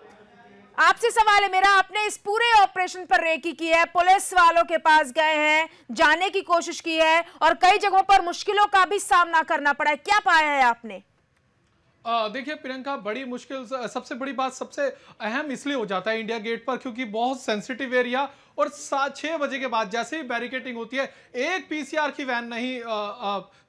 आपसे सवाल है मेरा, आपने इस पूरे ऑपरेशन पर रेकी की है, पुलिस वालों के पास गए हैं, जानने की कोशिश की है और कई जगहों पर मुश्किलों का भी सामना करना पड़ा है, क्या पाया है आपने? देखिए प्रियंका, बड़ी मुश्किल, सबसे बड़ी बात, सबसे अहम इसलिए हो जाता है इंडिया गेट पर क्योंकि बहुत सेंसिटिव एरिया और 6 बजे के बाद जैसे ही बैरिकेटिंग होती है, एक पीसीआर की वैन नहीं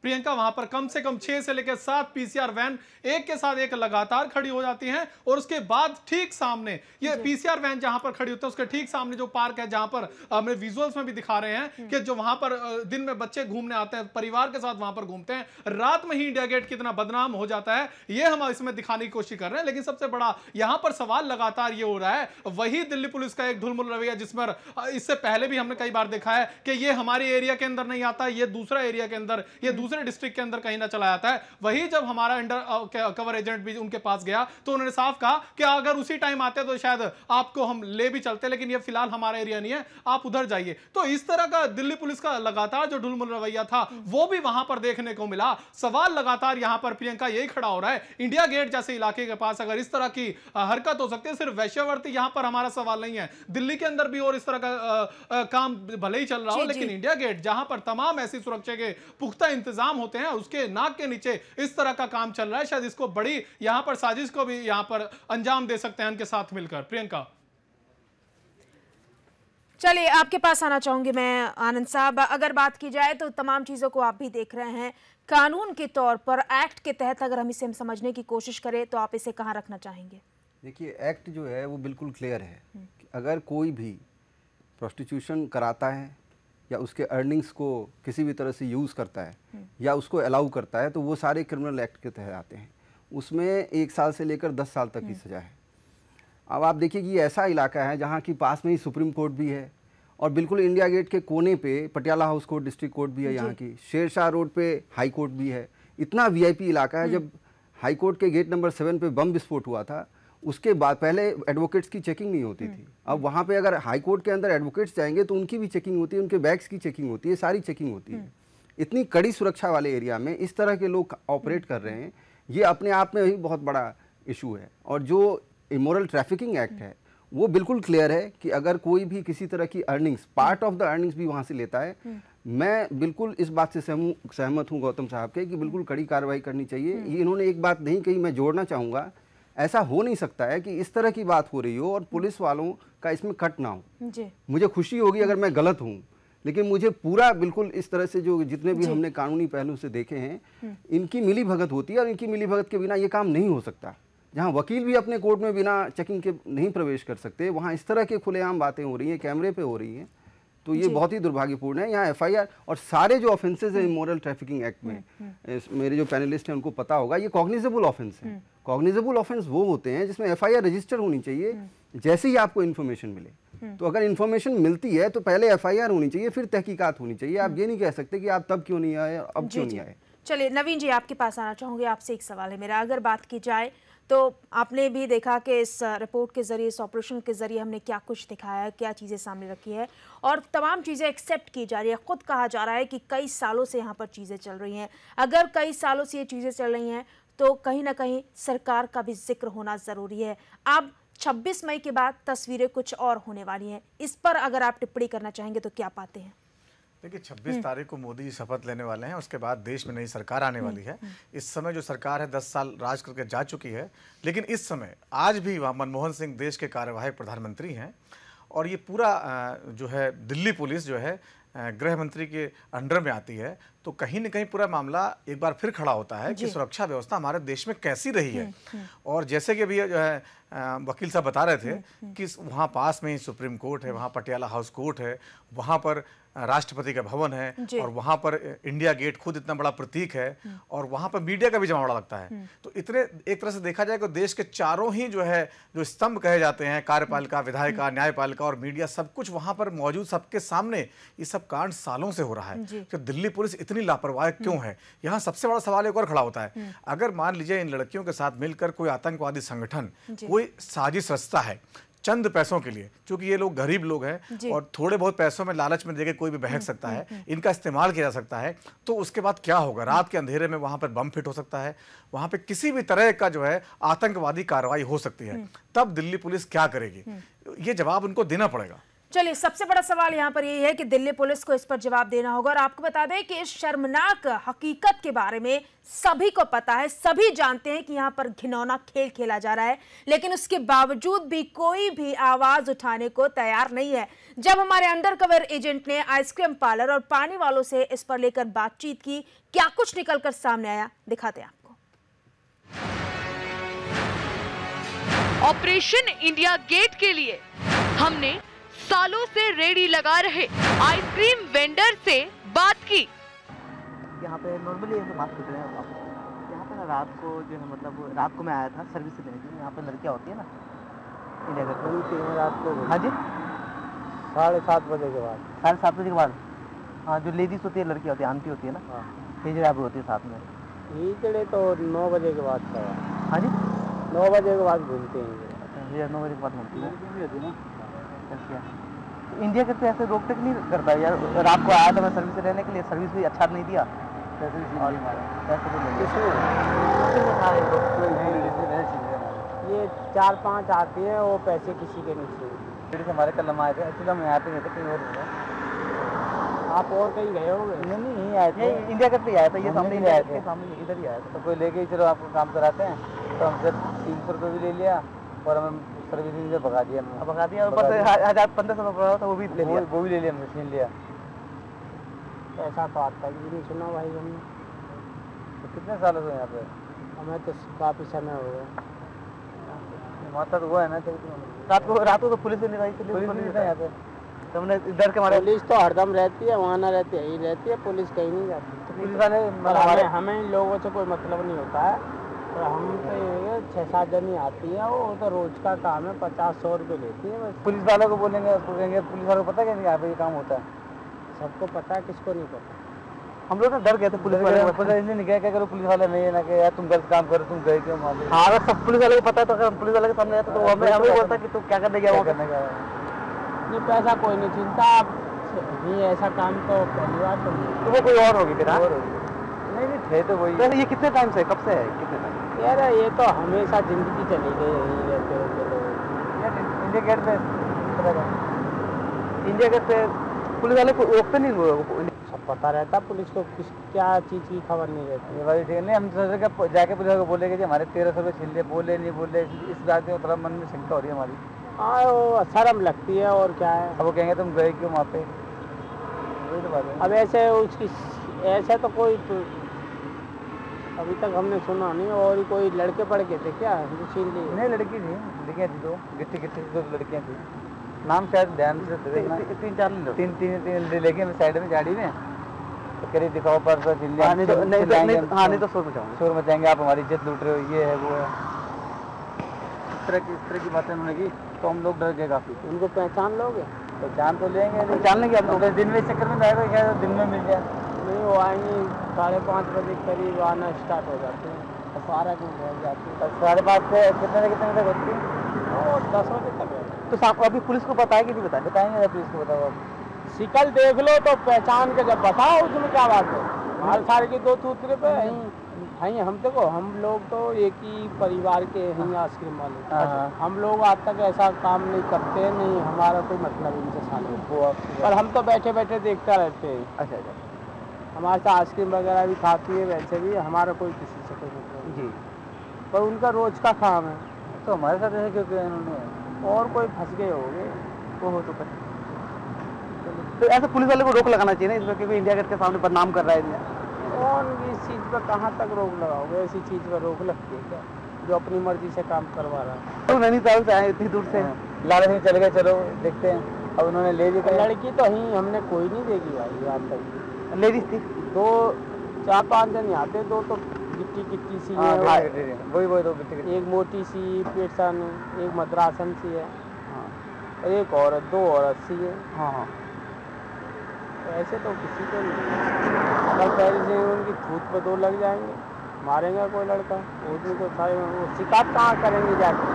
प्रियंका, वहां पर कम से कम 6 से लेकर 7 पीसीआर वैन एक के साथ एक लगातार खड़ी हो जाती हैं। और उसके बाद ठीक सामने ये पीसीआर वैन जहां पर खड़ी होती है उसके ठीक सामने जो पार्क है, जहां पर हमने विजुअल्स में भी दिखा रहे हैं कि जो वहां पर दिन में बच्चे घूमने आते हैं, परिवार के साथ वहां पर घूमते हैं, रात में ही इंडिया गेट कितना बदनाम हो जाता है ये हम इसमें दिखाने की कोशिश कर रहे हैं। लेकिन सबसे बड़ा यहां पर सवाल लगातार ये हो रहा है, वही दिल्ली पुलिस का एक ढुलमुल रवैया, जिसमें इससे पहले भी हमने कई बार देखा है कि ये हमारे एरिया के अंदर नहीं आता, ये दूसरा एरिया के अंदर, ये दूसरे डिस्ट्रिक्ट के अंदर कहीं ना चला जाता है। वही जब हमारा अंडर कवर एजेंट भी उनके पास गया तो उन्होंने साफ कहा कि अगर उसी टाइम आते तो शायद आपको हम ले भी चलते, लेकिन ये फिलहाल हमारा एरिया नहीं है, आप उधर जाइए। तो इस तरह का दिल्ली पुलिस का लगातार जो ढुलमुल रवैया था वो भी वहां पर देखने को मिला। सवाल लगातार यहां पर प्रियंका यही खड़ा हो रहा है, इंडिया गेट जैसे इलाके के पास अगर इस तरह की हरकत हो सकती है, सिर्फ वैश्यावर्ती यहां पर हमारा सवाल नहीं है, दिल्ली के अंदर भी और इस तरह का काम भले ही चल रहा हो, लेकिन इंडिया गेट जहां पर तमाम ऐसी सुरक्षा के पुख्ता इंतजाम होते हैं, उसके नाक के नीचे इस तरह का काम चल रहा है। शायद इसको बड़ी यहां पर साजिश को भी यहां पर अंजाम दे सकते हैं उनके साथ मिलकर। प्रियंका, चलिए आपके पास आना चाहूंगी मैं आनंद साहब, अगर बात की जाए तो तमाम चीजों को आप भी देख रहे हैं, कानून के तौर पर एक्ट के तहत अगर हम इसे समझने की कोशिश करें तो आप इसे कहां रखना चाहेंगे? देखिए, एक्ट जो है वो बिल्कुल क्लियर है कि अगर कोई भी प्रोस्टिट्यूशन कराता है या उसके अर्निंग्स को किसी भी तरह से यूज़ करता है या उसको अलाउ करता है तो वो सारे क्रिमिनल एक्ट के तहत आते हैं। उसमें 1 साल से लेकर 10 साल तक की सज़ा है। अब आप देखिए कि ये ऐसा इलाका है जहाँ की पास में ही सुप्रीम कोर्ट भी है और बिल्कुल इंडिया गेट के कोने पे Patiala house court district court भी है, यहाँ की शेरशाह रोड पे हाई कोर्ट भी है। इतना वीआईपी इलाका है। जब हाई कोर्ट के गेट नंबर 7 पे बम विस्फोट हुआ था उसके बाद पहले एडवोकेट्स की चेकिंग नहीं होती थी। अब वहाँ पे अगर हाई कोर्ट के अंदर एडवोकेट्स जाएंगे तो उनकी भी चेकिंग होती है, उनके बैग्स की चेकिंग होती है, सारी चेकिंग होती है। इतनी कड़ी सुरक्षा वाले एरिया में इस तरह के लोग ऑपरेट कर रहे हैं, ये अपने आप में ही बहुत बड़ा इशू है। और जो इमोरल ट्रैफिकिंग एक्ट है वो बिल्कुल क्लियर है कि अगर कोई भी किसी तरह की earnings, part of the earnings भी वहाँ से लेता है, मैं बिल्कुल इस बात से सहमत हूँ गौतम साहब के कि बिल्कुल कड़ी कार्रवाई करनी चाहिए। ये इन्होंने एक बात नहीं कही, मैं जोड़ना चाहूँगा, ऐसा हो नहीं सकता है कि इस तरह की बात हो रही हो और पुलिस वालों का इसमें कट ना हो। मुझे खुशी होगी अगर मैं गलत हूँ, लेकिन मुझे पूरा बिल्कुल इस तरह से जो जितने भी हमने कानूनी पहलू से देखे हैं, इनकी मिली भगत होती है और इनकी मिली भगत के बिना ये काम नहीं हो सकता। जहाँ वकील भी अपने कोर्ट में बिना चेकिंग के नहीं प्रवेश कर सकते, वहाँ इस तरह के खुलेआम बातें हो रही हैं, कैमरे पे हो रही हैं, तो ये बहुत ही दुर्भाग्यपूर्ण है। यहाँ एफआईआर और सारे जो ऑफेंसेज हैं इमोरल ट्रैफिकिंग एक्ट में, मेरे जो पैनलिस्ट हैं उनको पता होगा, ये कॉग्निजेबल ऑफेंस है। कॉग्निजेबल ऑफेंस वो होते हैं जिसमें एफआईआर रजिस्टर होनी चाहिए जैसे ही आपको इन्फॉर्मेशन मिले। तो अगर इन्फॉर्मेशन मिलती है तो पहले एफआईआर होनी चाहिए, फिर तहकीकात होनी चाहिए। आप ये नहीं कह सकते कि आप तब क्यों नहीं आए, अब क्यों नहीं आए। चलिए नवीन जी, आपके पास आना चाहूँगी। आपसे एक सवाल है मेरा। अगर बात की जाए तो आपने भी देखा कि इस रिपोर्ट के ज़रिए, इस ऑपरेशन के ज़रिए हमने क्या कुछ दिखाया है, क्या चीज़ें सामने रखी है और तमाम चीज़ें एक्सेप्ट की जा रही है। ख़ुद कहा जा रहा है कि कई सालों से यहाँ पर चीज़ें चल रही हैं। अगर कई सालों से ये चीज़ें चल रही हैं तो कहीं ना कहीं सरकार का भी जिक्र होना ज़रूरी है। अब 26 मई के बाद तस्वीरें कुछ और होने वाली हैं, इस पर अगर आप टिप्पणी करना चाहेंगे तो क्या पाते हैं? देखिए 26 तारीख को मोदी जी शपथ लेने वाले हैं, उसके बाद देश में नई सरकार आने वाली है। इस समय जो सरकार है 10 साल राज करके जा चुकी है, लेकिन इस समय आज भी वहाँ मनमोहन सिंह देश के कार्यवाहक प्रधानमंत्री हैं और ये पूरा जो है दिल्ली पुलिस जो है गृह मंत्री के अंडर में आती है। तो कहीं न कहीं पूरा मामला एक बार फिर खड़ा होता है कि सुरक्षा व्यवस्था हमारे देश में कैसी रही है। और जैसे कि अभी जो है वकील साहब बता रहे थे कि वहाँ पास में ही सुप्रीम कोर्ट है, वहाँ पटियाला हाउस कोर्ट है, वहाँ पर राष्ट्रपति का भवन है और वहाँ पर इंडिया गेट खुद इतना बड़ा प्रतीक है और वहाँ पर मीडिया का भी जमावड़ा लगता है। तो इतने एक तरह से देखा जाए तो देश के चारों ही जो है जो स्तंभ कहे जाते हैं, कार्यपालिका, विधायिका, न्यायपालिका और मीडिया, सब कुछ वहाँ पर मौजूद, सबके सामने ये सब कांड सालों से हो रहा है। तो दिल्ली पुलिस इतनी लापरवाह क्यों है? यहाँ सबसे बड़ा सवाल एक और खड़ा होता है, अगर मान लीजिए इन लड़कियों के साथ मिलकर कोई आतंकवादी संगठन कोई साजिश रचता है चंद पैसों के लिए, क्योंकि ये लोग गरीब लोग हैं और थोड़े बहुत पैसों में लालच में देके कोई भी बहक सकता है, इनका इस्तेमाल किया जा सकता है, तो उसके बाद क्या होगा? रात के अंधेरे में वहां पर बम फिट हो सकता है, वहां पे किसी भी तरह का जो है आतंकवादी कार्रवाई हो सकती है। तब दिल्ली पुलिस क्या करेगी? ये जवाब उनको देना पड़ेगा। चलिए, सबसे बड़ा सवाल यहाँ पर ये है कि दिल्ली पुलिस को इस पर जवाब देना होगा। और आपको बता दें कि इस शर्मनाक हकीकत के बारे में सभी को पता है, सभी जानते हैं कि यहाँ पर घिनौना खेल खेला जा रहा है, लेकिन उसके बावजूद भी कोई भी आवाज उठाने को तैयार नहीं है। जब हमारे अंडर कवर एजेंट ने आइसक्रीम पार्लर और पानी वालों से इस पर लेकर बातचीत की, क्या कुछ निकलकर सामने आया, दिखाते हैं आपको। ऑपरेशन इंडिया गेट के लिए हमने सालों से रेडी लगा रहे आइसक्रीम वेंडर से बात की। यहाँ पे नॉर्मली ऐसे बात कर रहे हैं आप। यहाँ पे ना रात को जो है, मतलब रात को मैं आया था सर्विस से लेने के लिए। यहाँ पे लड़कियाँ होती है ना इंडिया गेट पर रात को। हाँ जी, 7:30 बजे के बाद। 7:30 बजे के बाद। हाँ, जो लेडीज होती है, लड़कियाँ होती है, आंटी होती है ना, हिजड़ा भी होती है साथ में। हिजड़े तो 9 बजे के बाद का। हाँ जी, 9 बजे के बाद घूमते हैं। अच्छा, 9 बजे के बाद घूमती है। अच्छा, इंडिया गेट पे ऐसे रोक टोक नहीं करता यार। रात को आया था मैं सर्विस से लेने के लिए, सर्विस भी अच्छा नहीं दिया। ये 4-5 आती है, वो पैसे किसी के नहीं चाहिए। हमारे कल हम आए थे, एक्चुअली हम यहाँ पे नहीं थे, कहीं और नहीं। आप और कहीं गए हो? नहीं, यहीं आए थे, इंडिया गेट पे आया था। ये सामने ही आए थे, सामने इधर ही आया था। तो कोई लेके चलो आपको काम कराते हैं, तो हमसे 300 रुपये भी ले लिया और हमें सर्विसिंग से भगा दिया। भगा दिया, ऊपर से 1500 पड़ा था, वो भी ले लिया। वो भी ले लिया, हमने छीन लिया। ऐसा तो आता है नहीं सुना भाई हमने। तो कितने सालों से यहाँ पे? हमें तो काफ़ी समय हो गया। माता तो वो है ना, रात को तो पुलिस नहीं रही, पुलिस नहीं यहाँ पे। तो हमने डर के मारे। पुलिस तो हरदम रहती है, वहाँ ना रहती है, यही रहती है, पुलिस कहीं नहीं जाती। तो पुलिस वाले हमें लोगों से कोई मतलब नहीं होता है। तो हम तो ये 6-7 जनी आती है, वो तो रोज का काम है, 50-100 रुपये लेती है बस। पुलिस वालों को बोलेंगे, पुलिस वालों को पता है कि यहाँ पे ये काम होता है? सबको पता है, किसको नहीं पता। हम लोग ना डर गए थे पुलिस वाले, पता नहीं गया क्या करो, पुलिस वाले नहीं ना कि यार तुम गलत काम करो, तुम गए क्यों वहाँ पे। हाँ अगर सब पुलिस वाले को पता है तो अगर पुलिस वाले के सामने जाते तो हमें बोलता कि तू क्या करने गया वहाँ करने गया। नहीं पैसा कोई नहीं चिंता, आप नहीं ऐसा काम तो पहली बार तो वो कोई और होगी फिर। नहीं थे तो वही। ये कितने टाइम से, कब से है, कितने टाइम? यार ये तो हमेशा जिंदगी चली गई, यही रहते रहते लोग। इंडिया गेट पे, इंडिया गेट पे पुलिस वाले को रोकते नहीं, सब पता रहता पुलिस को, किस क्या चीज़ की खबर नहीं रहती। भाई ठीक नहीं, हम सोच रहे जाके पुलिस को बोले कि हमारे 1300 रुपये छीन लिए, बोले नहीं बोले, इस बात में थोड़ा मन में शंका हो रही है हमारी। हाँ वो शर्म लगती है और क्या है। अब वो कहेंगे तुम गए क्यों वहाँ पे, वही तो बात है। अब ऐसे उसकी ऐसे तो कोई अभी तक हमने सुना नहीं, और कोई लड़के पड़ गए थे क्या जो छीन लिए? नहीं लड़की थी, लड़कियाँ थी दो, गिट्टी दो लड़कियाँ थी, नाम शायद ध्यान से तीन चार लेकिन साइड में गाड़ी में तो करीब दिखाओ पर नहीं तो शोर मचाएंगे, आप हमारी इज्जत लूट रहे हो, ये है वो है, इस तरह की बातें उन्होंने की तो हम लोग डर गए काफ़ी। उनको पहचान लोगे? पहचान तो लेंगे, पहचान लेंगे हम लोग, दिन में इस चक्कर में जाएगा क्या दिन में मिल जाए। नहीं वो आएंगे 5:30 बजे करीब आना स्टार्ट हो जाते हैं, तो 12 दिन रह जाते हैं। 5:30 से कितने बजे तक होती है? और 10 बजे तक। तो साहब अभी पुलिस को बताया कि नहीं बताया? बताएंगे पुलिस को, बताओ आप। शिकल देख लो तो पहचान के जब बताओ, उसमें क्या बात है। हाल साल के 2 सूत्र पे हैं हम, देखो हम लोग तो एक ही परिवार के हैं आइसक्रीम वाले, हम लोग आज तक ऐसा काम नहीं करते, नहीं हमारा कोई मतलब इनसे साथ, पर हम तो बैठे बैठे देखते रहते हैं। अच्छा अच्छा, हमारे साथ आइसक्रीम वगैरह भी खाती है, वैसे भी हमारा कोई किसी से कोई मतलब जी, पर उनका रोज का काम है। तो हमारे साथ ऐसे क्योंकि उन्होंने और कोई फंस गए होंगे वो हो तो ऐसे पुलिस वाले को रोक लगाना चाहिए ना इसमें, क्योंकि इंडिया गेट के सामने बदनाम कर रहा है इंडिया। कौन इस चीज़ पर कहाँ तक रोक लगाओगे? ऐसी चीज़ पर रोक लगती है क्या जो अपनी मर्जी से काम करवा रहा है? तो नैनीताल से आए इतनी दूर से, लालच में चले गए, चलो देखते हैं, अब उन्होंने ले ली। लड़की तो ही हमने कोई नहीं देखी भाई आज तक। लेडीज थी 2 4-5 जन आते, 2 तो गिट्टी सी है, वही दो गिट्टी, एक मोटी सी पेटसन, एक मद्रासन सी है, और एक औरत, 2 औरत सी है। हाँ ऐसे तो किसी को नहीं, कल पहले से उनकी थूत पर 2 लग जाएंगे, मारेंगे कोई लड़का, उसमें को सारे वो शिकायत कहाँ करेंगे जाके?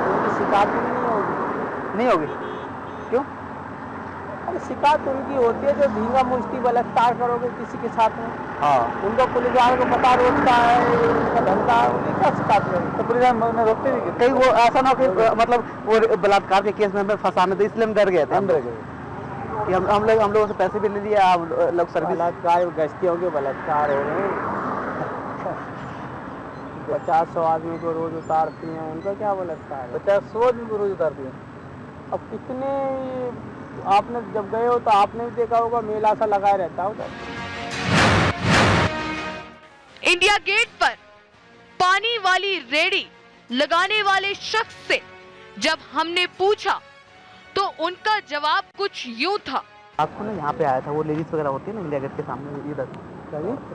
उनकी शिकायत भी नहीं होगी। क्यों? अरे शिकायत उनकी होती है जो धींगा मुश्ती बलात्कार करोगे किसी के साथ में। हाँ, उनको पुलिस वाले को पता रोकता है, उनका धंधा है, उन्हें क्या शिकायत करेंगे? तो पुलिस वाले रोकते नहीं, कहीं वो ऐसा ना हो कि मतलब वो बलात्कार के केस में हमें फंसाने थे, इसलिए हम डर गए थे। हम डर गए कि हम लोगों से पैसे भी ले लिए, आप लोग सर्विस बलात्कार गश्तियों के बलात्कार हो रहे हैं। 50-100 आदमी को रोज उतारती हैं, उनका क्या बलात्कार है? 50-100 आदमी को रोज उतारती हैं। अब कितने आपने जब गए हो तो आपने भी देखा होगा, मेला सा लगाया रहता है उधर। इंडिया गेट पर पानी वाली रेडी लगाने वाले शख्स से जब हमने पूछा तो उनका जवाब कुछ यूं था। आपको ना यहाँ पे आया था, वो लेडीज वगैरह होती है ना इंडिया गेट के सामने, इधर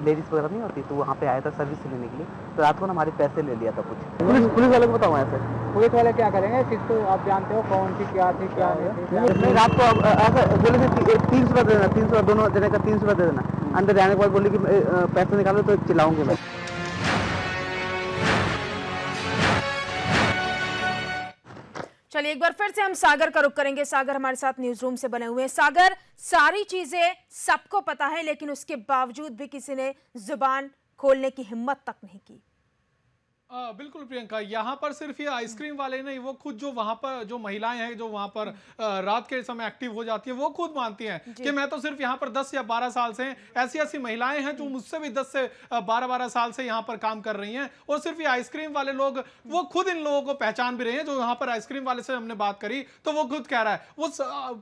लेडीज वगैरह नहीं होती, तो वहाँ पे आया था सर्विस लेने के लिए, तो रात को ना हमारे पैसे ले लिया था कुछ। पुलिस वाले को बताओ ऐसे, पुलिस वाले क्या करेंगे? किसको आप जानते हो कौन सी क्या थी क्या नहीं? रात को ऐसा बोले थे 300 रुपये दे देना, 300 दोनों जने का 300 रुपये दे देना। अंदर जाने के बाद बोली कि पैसे निकालो तो चिल्लाऊंगे मैं। चलिए एक बार फिर से हम सागर का रुख करेंगे। सागर हमारे साथ न्यूज रूम से बने हुए हैं। सागर, सारी चीजें सबको पता है, लेकिन उसके बावजूद भी किसी ने जुबान खोलने की हिम्मत तक नहीं की। बिल्कुल प्रियंका, यहाँ पर सिर्फ ये आइसक्रीम वाले नहीं, वो खुद जो वहाँ पर जो महिलाएं हैं जो वहाँ पर रात के समय एक्टिव हो जाती है, वो खुद मानती हैं कि मैं तो सिर्फ यहाँ पर 10 या 12 साल से, ऐसी महिलाएं हैं जो मुझसे भी 10 से 12 साल से यहाँ पर काम कर रही हैं। और सिर्फ ये आइसक्रीम वाले लोग, वो खुद इन लोगों को पहचान भी रहे हैं। जो यहाँ पर आइसक्रीम वाले से हमने बात करी तो वो खुद कह रहा है, वो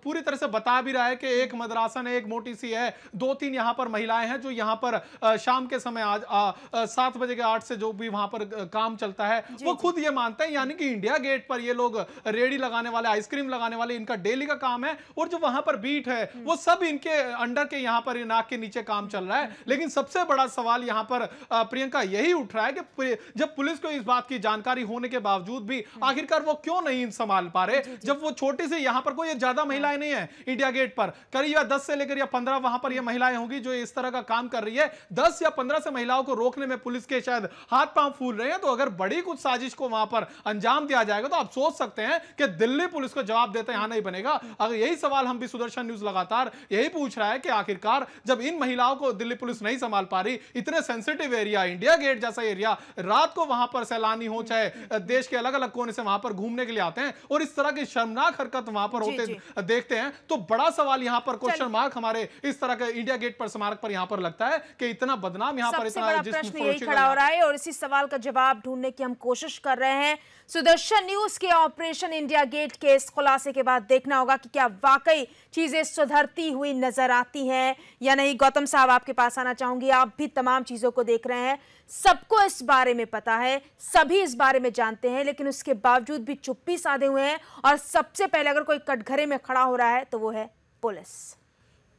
पूरी तरह से बता भी रहा है कि एक मद्रासन है, एक मोटी सी है, 2-3 यहाँ पर महिलाएं हैं जो यहाँ पर शाम के समय आज 7 बजे के 8 से जो भी वहाँ पर काम चलता है, वो खुद ये मानते हैं। यानी कि इंडिया गेट पर ये लोग रेडी लगाने वाले, आइसक्रीम लगाने वाले, इनका डेली का काम है, और जो वहां पर बीट है वो सब इनके अंडर के यहाँ पर नाक के नीचे काम चल रहा है। लेकिन सबसे बड़ा सवाल यहाँ पर प्रियंका यही उठ रहा है कि जब पुलिस को इस बात की जानकारी होने के बावजूद भी आखिरकार वो क्यों नहीं संभाल पा रहे, जब वो छोटी सी यहाँ पर कोई ज्यादा महिलाएं नहीं है इंडिया गेट पर, करीब 10 से लेकर या 15 वहां पर ये महिलाएं होंगी जो इस तरह का काम कर रही है। 10 या 15 से महिलाओं को रोकने में पुलिस के शायद हाथ पांव फूल रहे हैं। तो अगर बड़ी कुछ साजिश को वहां पर अंजाम दिया जाएगा तो आप सोच सकते हैं कि दिल्ली पुलिस को जवाब देते यहां नहीं बनेगा। अगर यही सवाल हम भी सुदर्शन न्यूज लगातार यही पूछ रहा है कि आखिरकार जब इन महिलाओं को दिल्ली पुलिस नहीं संभाल पा रही, इतने सेंसिटिव एरिया, इंडिया गेट जैसा एरिया, रात को वहां पर सैलानी हो चाहे देश के अलग अलग कोने से वहां पर घूमने के लिए आते हैं और इस तरह की शर्मनाक हरकत वहां पर होते देखते हैं, तो बड़ा सवाल यहां पर क्वेश्चन मार्क हमारे इस तरह के इंडिया गेट पर स्मारक पर यहां पर लगता है कि इतना बदनाम यहां पर इतना प्रश्न यही खड़ा हो रहा है और इसी सवाल का जवाब ढूंढने की हम कोशिश कर रहे हैं। सुदर्शन न्यूज के ऑपरेशन इंडिया गेट के इस खुलासे के बाद देखना होगा कि क्या वाकई चीजें सुधरती हुई नजर आती हैं या नहीं। गौतम साहब, आपके पास आना चाहूंगी। आप भी तमाम चीजों को देख रहे हैं, सबको इस बारे में पता है, सभी इस बारे में जानते हैं, लेकिन उसके बावजूद भी चुप्पी साधे हुए हैं। और सबसे पहले अगर कोई कटघरे में खड़ा हो रहा है तो वो है पुलिस।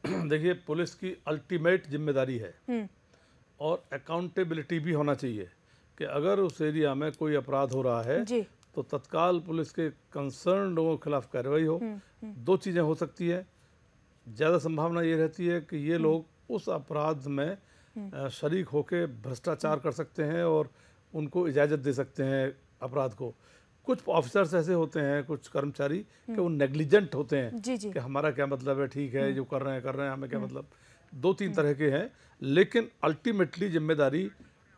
देखिए, पुलिस की अल्टीमेट जिम्मेदारी है और अकाउंटेबिलिटी भी होना चाहिए कि अगर उस एरिया में कोई अपराध हो रहा है तो तत्काल पुलिस के कंसर्न लोगों के खिलाफ कार्रवाई हो। दो चीज़ें हो सकती है, ज़्यादा संभावना ये रहती है कि ये लोग उस अपराध में शरीक होकर भ्रष्टाचार कर सकते हैं और उनको इजाज़त दे सकते हैं अपराध को। कुछ ऑफिसर्स ऐसे होते हैं, कुछ कर्मचारी कि वो नेग्लिजेंट होते हैं कि हमारा क्या मतलब है, ठीक है जो कर रहे हैं हमें क्या मतलब। 2-3 तरह के हैं, लेकिन अल्टीमेटली जिम्मेदारी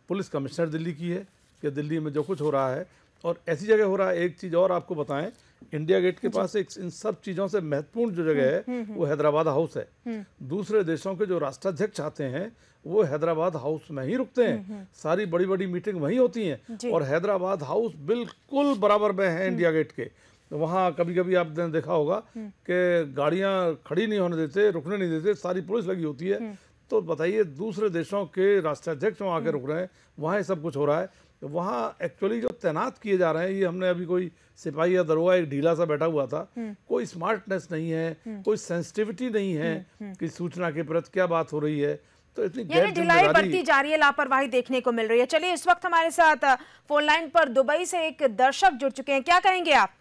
पुलिस कमिश्नर दिल्ली की है कि दिल्ली में जो कुछ हो रहा है और ऐसी जगह हो रहा है। एक चीज़ और आपको बताएं, इंडिया गेट के पास एक इन सब चीज़ों से महत्वपूर्ण जो जगह है वो हैदराबाद हाउस है। दूसरे देशों के जो राष्ट्राध्यक्ष आते हैं वो हैदराबाद हाउस में ही रुकते हैं, सारी बड़ी बड़ी मीटिंग वहीं होती हैं और हैदराबाद हाउस बिल्कुल बराबर में है इंडिया गेट के। तो वहाँ कभी कभी आपने देखा होगा कि गाड़ियाँ खड़ी नहीं होने देते, रुकने नहीं देते, सारी पुलिस लगी होती है। तो बताइए, दूसरे देशों के राष्ट्राध्यक्ष वहाँ आके रुक रहे हैं, वहाँ ये सब कुछ हो रहा है। तो वहाँ एक्चुअली जो तैनात किए जा रहे हैं, ये हमने अभी कोई सिपाही या दरोगा एक ढीला सा बैठा हुआ था, कोई स्मार्टनेस नहीं है, कोई सेंसिटिविटी नहीं है कि सूचना के प्रति क्या बात हो रही है। तो इतनी ढिलाई बढ़ती जा रही है, लापरवाही देखने को मिल रही है। चलिए, इस वक्त हमारे साथ फोन लाइन पर दुबई से एक दर्शक जुड़ चुके हैं, क्या कहेंगे आप?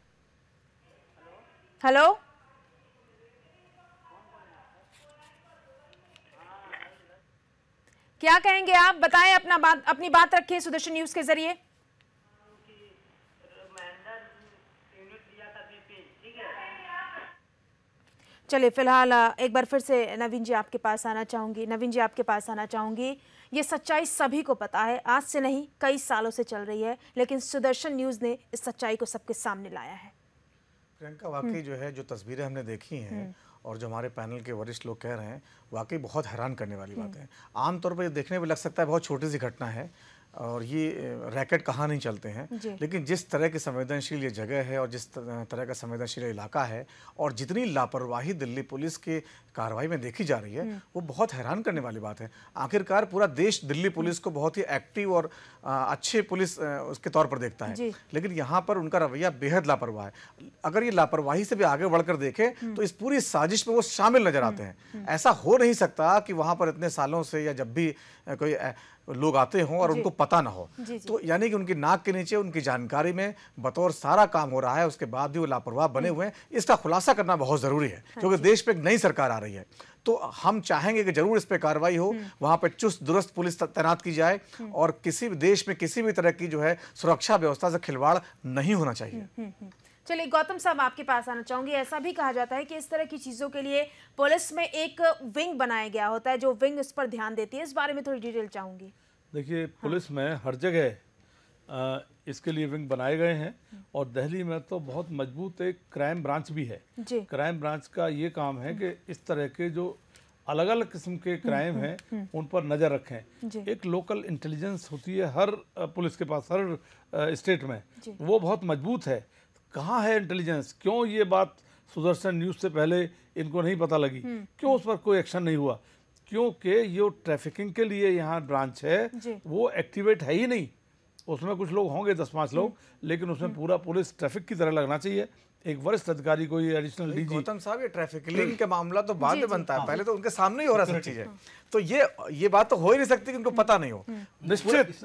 हेलो, क्या कहेंगे आप? बताएं, अपनी बात रखिए सुदर्शन न्यूज के जरिए। चलिए, फिलहाल एक बार फिर से नवीन जी आपके पास आना चाहूंगी। ये सच्चाई सभी को पता है, आज से नहीं कई सालों से चल रही है, लेकिन सुदर्शन न्यूज ने इस सच्चाई को सबके सामने लाया है। प्रियंका, वाकई जो है, जो तस्वीरें हमने देखी हैं और जो हमारे पैनल के वरिष्ठ लोग कह रहे हैं, वाकई बहुत हैरान करने वाली बात है। आमतौर पर देखने में लग सकता है बहुत छोटी सी घटना है और ये रैकेट कहाँ नहीं चलते हैं, लेकिन जिस तरह की संवेदनशील ये जगह है और जिस तरह का संवेदनशील इलाका है और जितनी लापरवाही दिल्ली पुलिस के कार्रवाई में देखी जा रही है, वो बहुत हैरान करने वाली बात है। आखिरकार पूरा देश दिल्ली पुलिस को बहुत ही एक्टिव और अच्छे पुलिस उसके तौर पर देखता है, लेकिन यहाँ पर उनका रवैया बेहद लापरवाह है। अगर ये लापरवाही से भी आगे बढ़कर देखें तो इस पूरी साजिश में वो शामिल नजर आते हैं। ऐसा हो नहीं सकता कि वहाँ पर इतने सालों से या जब भी कोई लोग आते हों और उनको पता ना हो। तो यानी कि उनकी नाक के नीचे उनकी जानकारी में बतौर सारा काम हो रहा है, उसके बाद भी वो लापरवाह बने हुए हैं। इसका खुलासा करना बहुत ज़रूरी है क्योंकि देश पे एक नई सरकार आ रही है। तो हम चाहेंगे कि जरूर इस पे कार्रवाई हो, वहाँ पे चुस्त दुरुस्त पुलिस तैनात की जाए और किसी भी देश में किसी भी तरह की जो है सुरक्षा व्यवस्था से खिलवाड़ नहीं होना चाहिए। चलिए, गौतम साहब आपके पास आना चाहूंगी। ऐसा भी कहा जाता है कि इस तरह की चीजों के लिए पुलिस में एक विंग बनाया गया होता है जो विंग इस पर ध्यान देती है। इस बारे में थोड़ी डिटेल चाहूंगी। देखिए, पुलिस में हर जगह इसके लिए विंग बनाए गए हैं और दिल्ली में तो बहुत मजबूत एक क्राइम ब्रांच भी है। क्राइम ब्रांच का ये काम है कि इस तरह के जो अलग अलग किस्म के क्राइम हैं उन पर नज़र रखें। एक लोकल इंटेलिजेंस होती है हर पुलिस के पास, हर स्टेट में, वो बहुत मजबूत है। कहाँ है इंटेलिजेंस? क्यों ये बात सुदर्शन न्यूज़ से पहले इनको नहीं पता लगी? क्यों उस पर कोई एक्शन नहीं हुआ? क्योंकि ये ट्रैफिकिंग के लिए यहाँ ब्रांच है वो एक्टिवेट है ही नहीं, उसमें कुछ लोग होंगे 10-5 लोग, लेकिन उसमें पूरा पुलिस ट्रैफिक की तरह लगना चाहिए। एक वरिष्ठ अधिकारी को, ये एडिशनल डीजी गौतम साहब, ये ट्रैफिकिंग के मामला तो बाद में बनता है, पहले तो उनके सामने ही हो रहा सब चीजें। तो ये बात तो हो ही नहीं सकती कि उनको पता नहीं हो।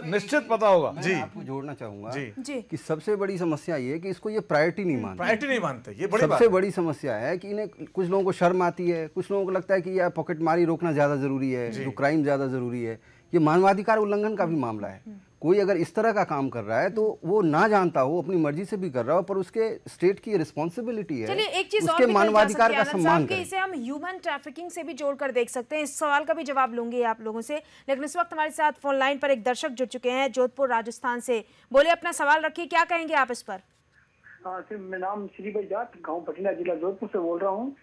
निश्चित पता होगा जी। आपको जोड़ना चाहूंगा जी कि सबसे बड़ी समस्या ये है कि इसको ये प्रायोरिटी नहीं मानते। ये बड़ी सबसे बड़ी समस्या है कि इन्हें, कुछ लोगों को शर्म आती है, कुछ लोगों को लगता है कि यह पॉकेटमारी रोकना ज्यादा जरूरी है, जो क्राइम ज्यादा जरूरी है। ये मानवाधिकार उल्लंघन का भी मामला है। कोई अगर इस तरह का काम कर रहा है तो वो ना जानता हो, अपनी मर्जी से भी कर रहा हो, पर उसके स्टेट की रिस्पॉन्सिबिलिटी है। चलिए एक चीज उसके मानवाधिकार का सम्मान करें। इसे हम ह्यूमन ट्रैफिकिंग से भी जोड़कर देख सकते हैं। इस सवाल का भी जवाब लूंगी आप लोगों से, लेकिन इस वक्त हमारे साथ फोन लाइन पर एक दर्शक जुड़ चुके हैं जोधपुर राजस्थान से। बोले, अपना सवाल रखिए, क्या कहेंगे आप इस पर? सिर्फ मैं नाम श्री भाई जाट, गाँव पटियाला, जिला जोधपुर से बोल रहा हूँ।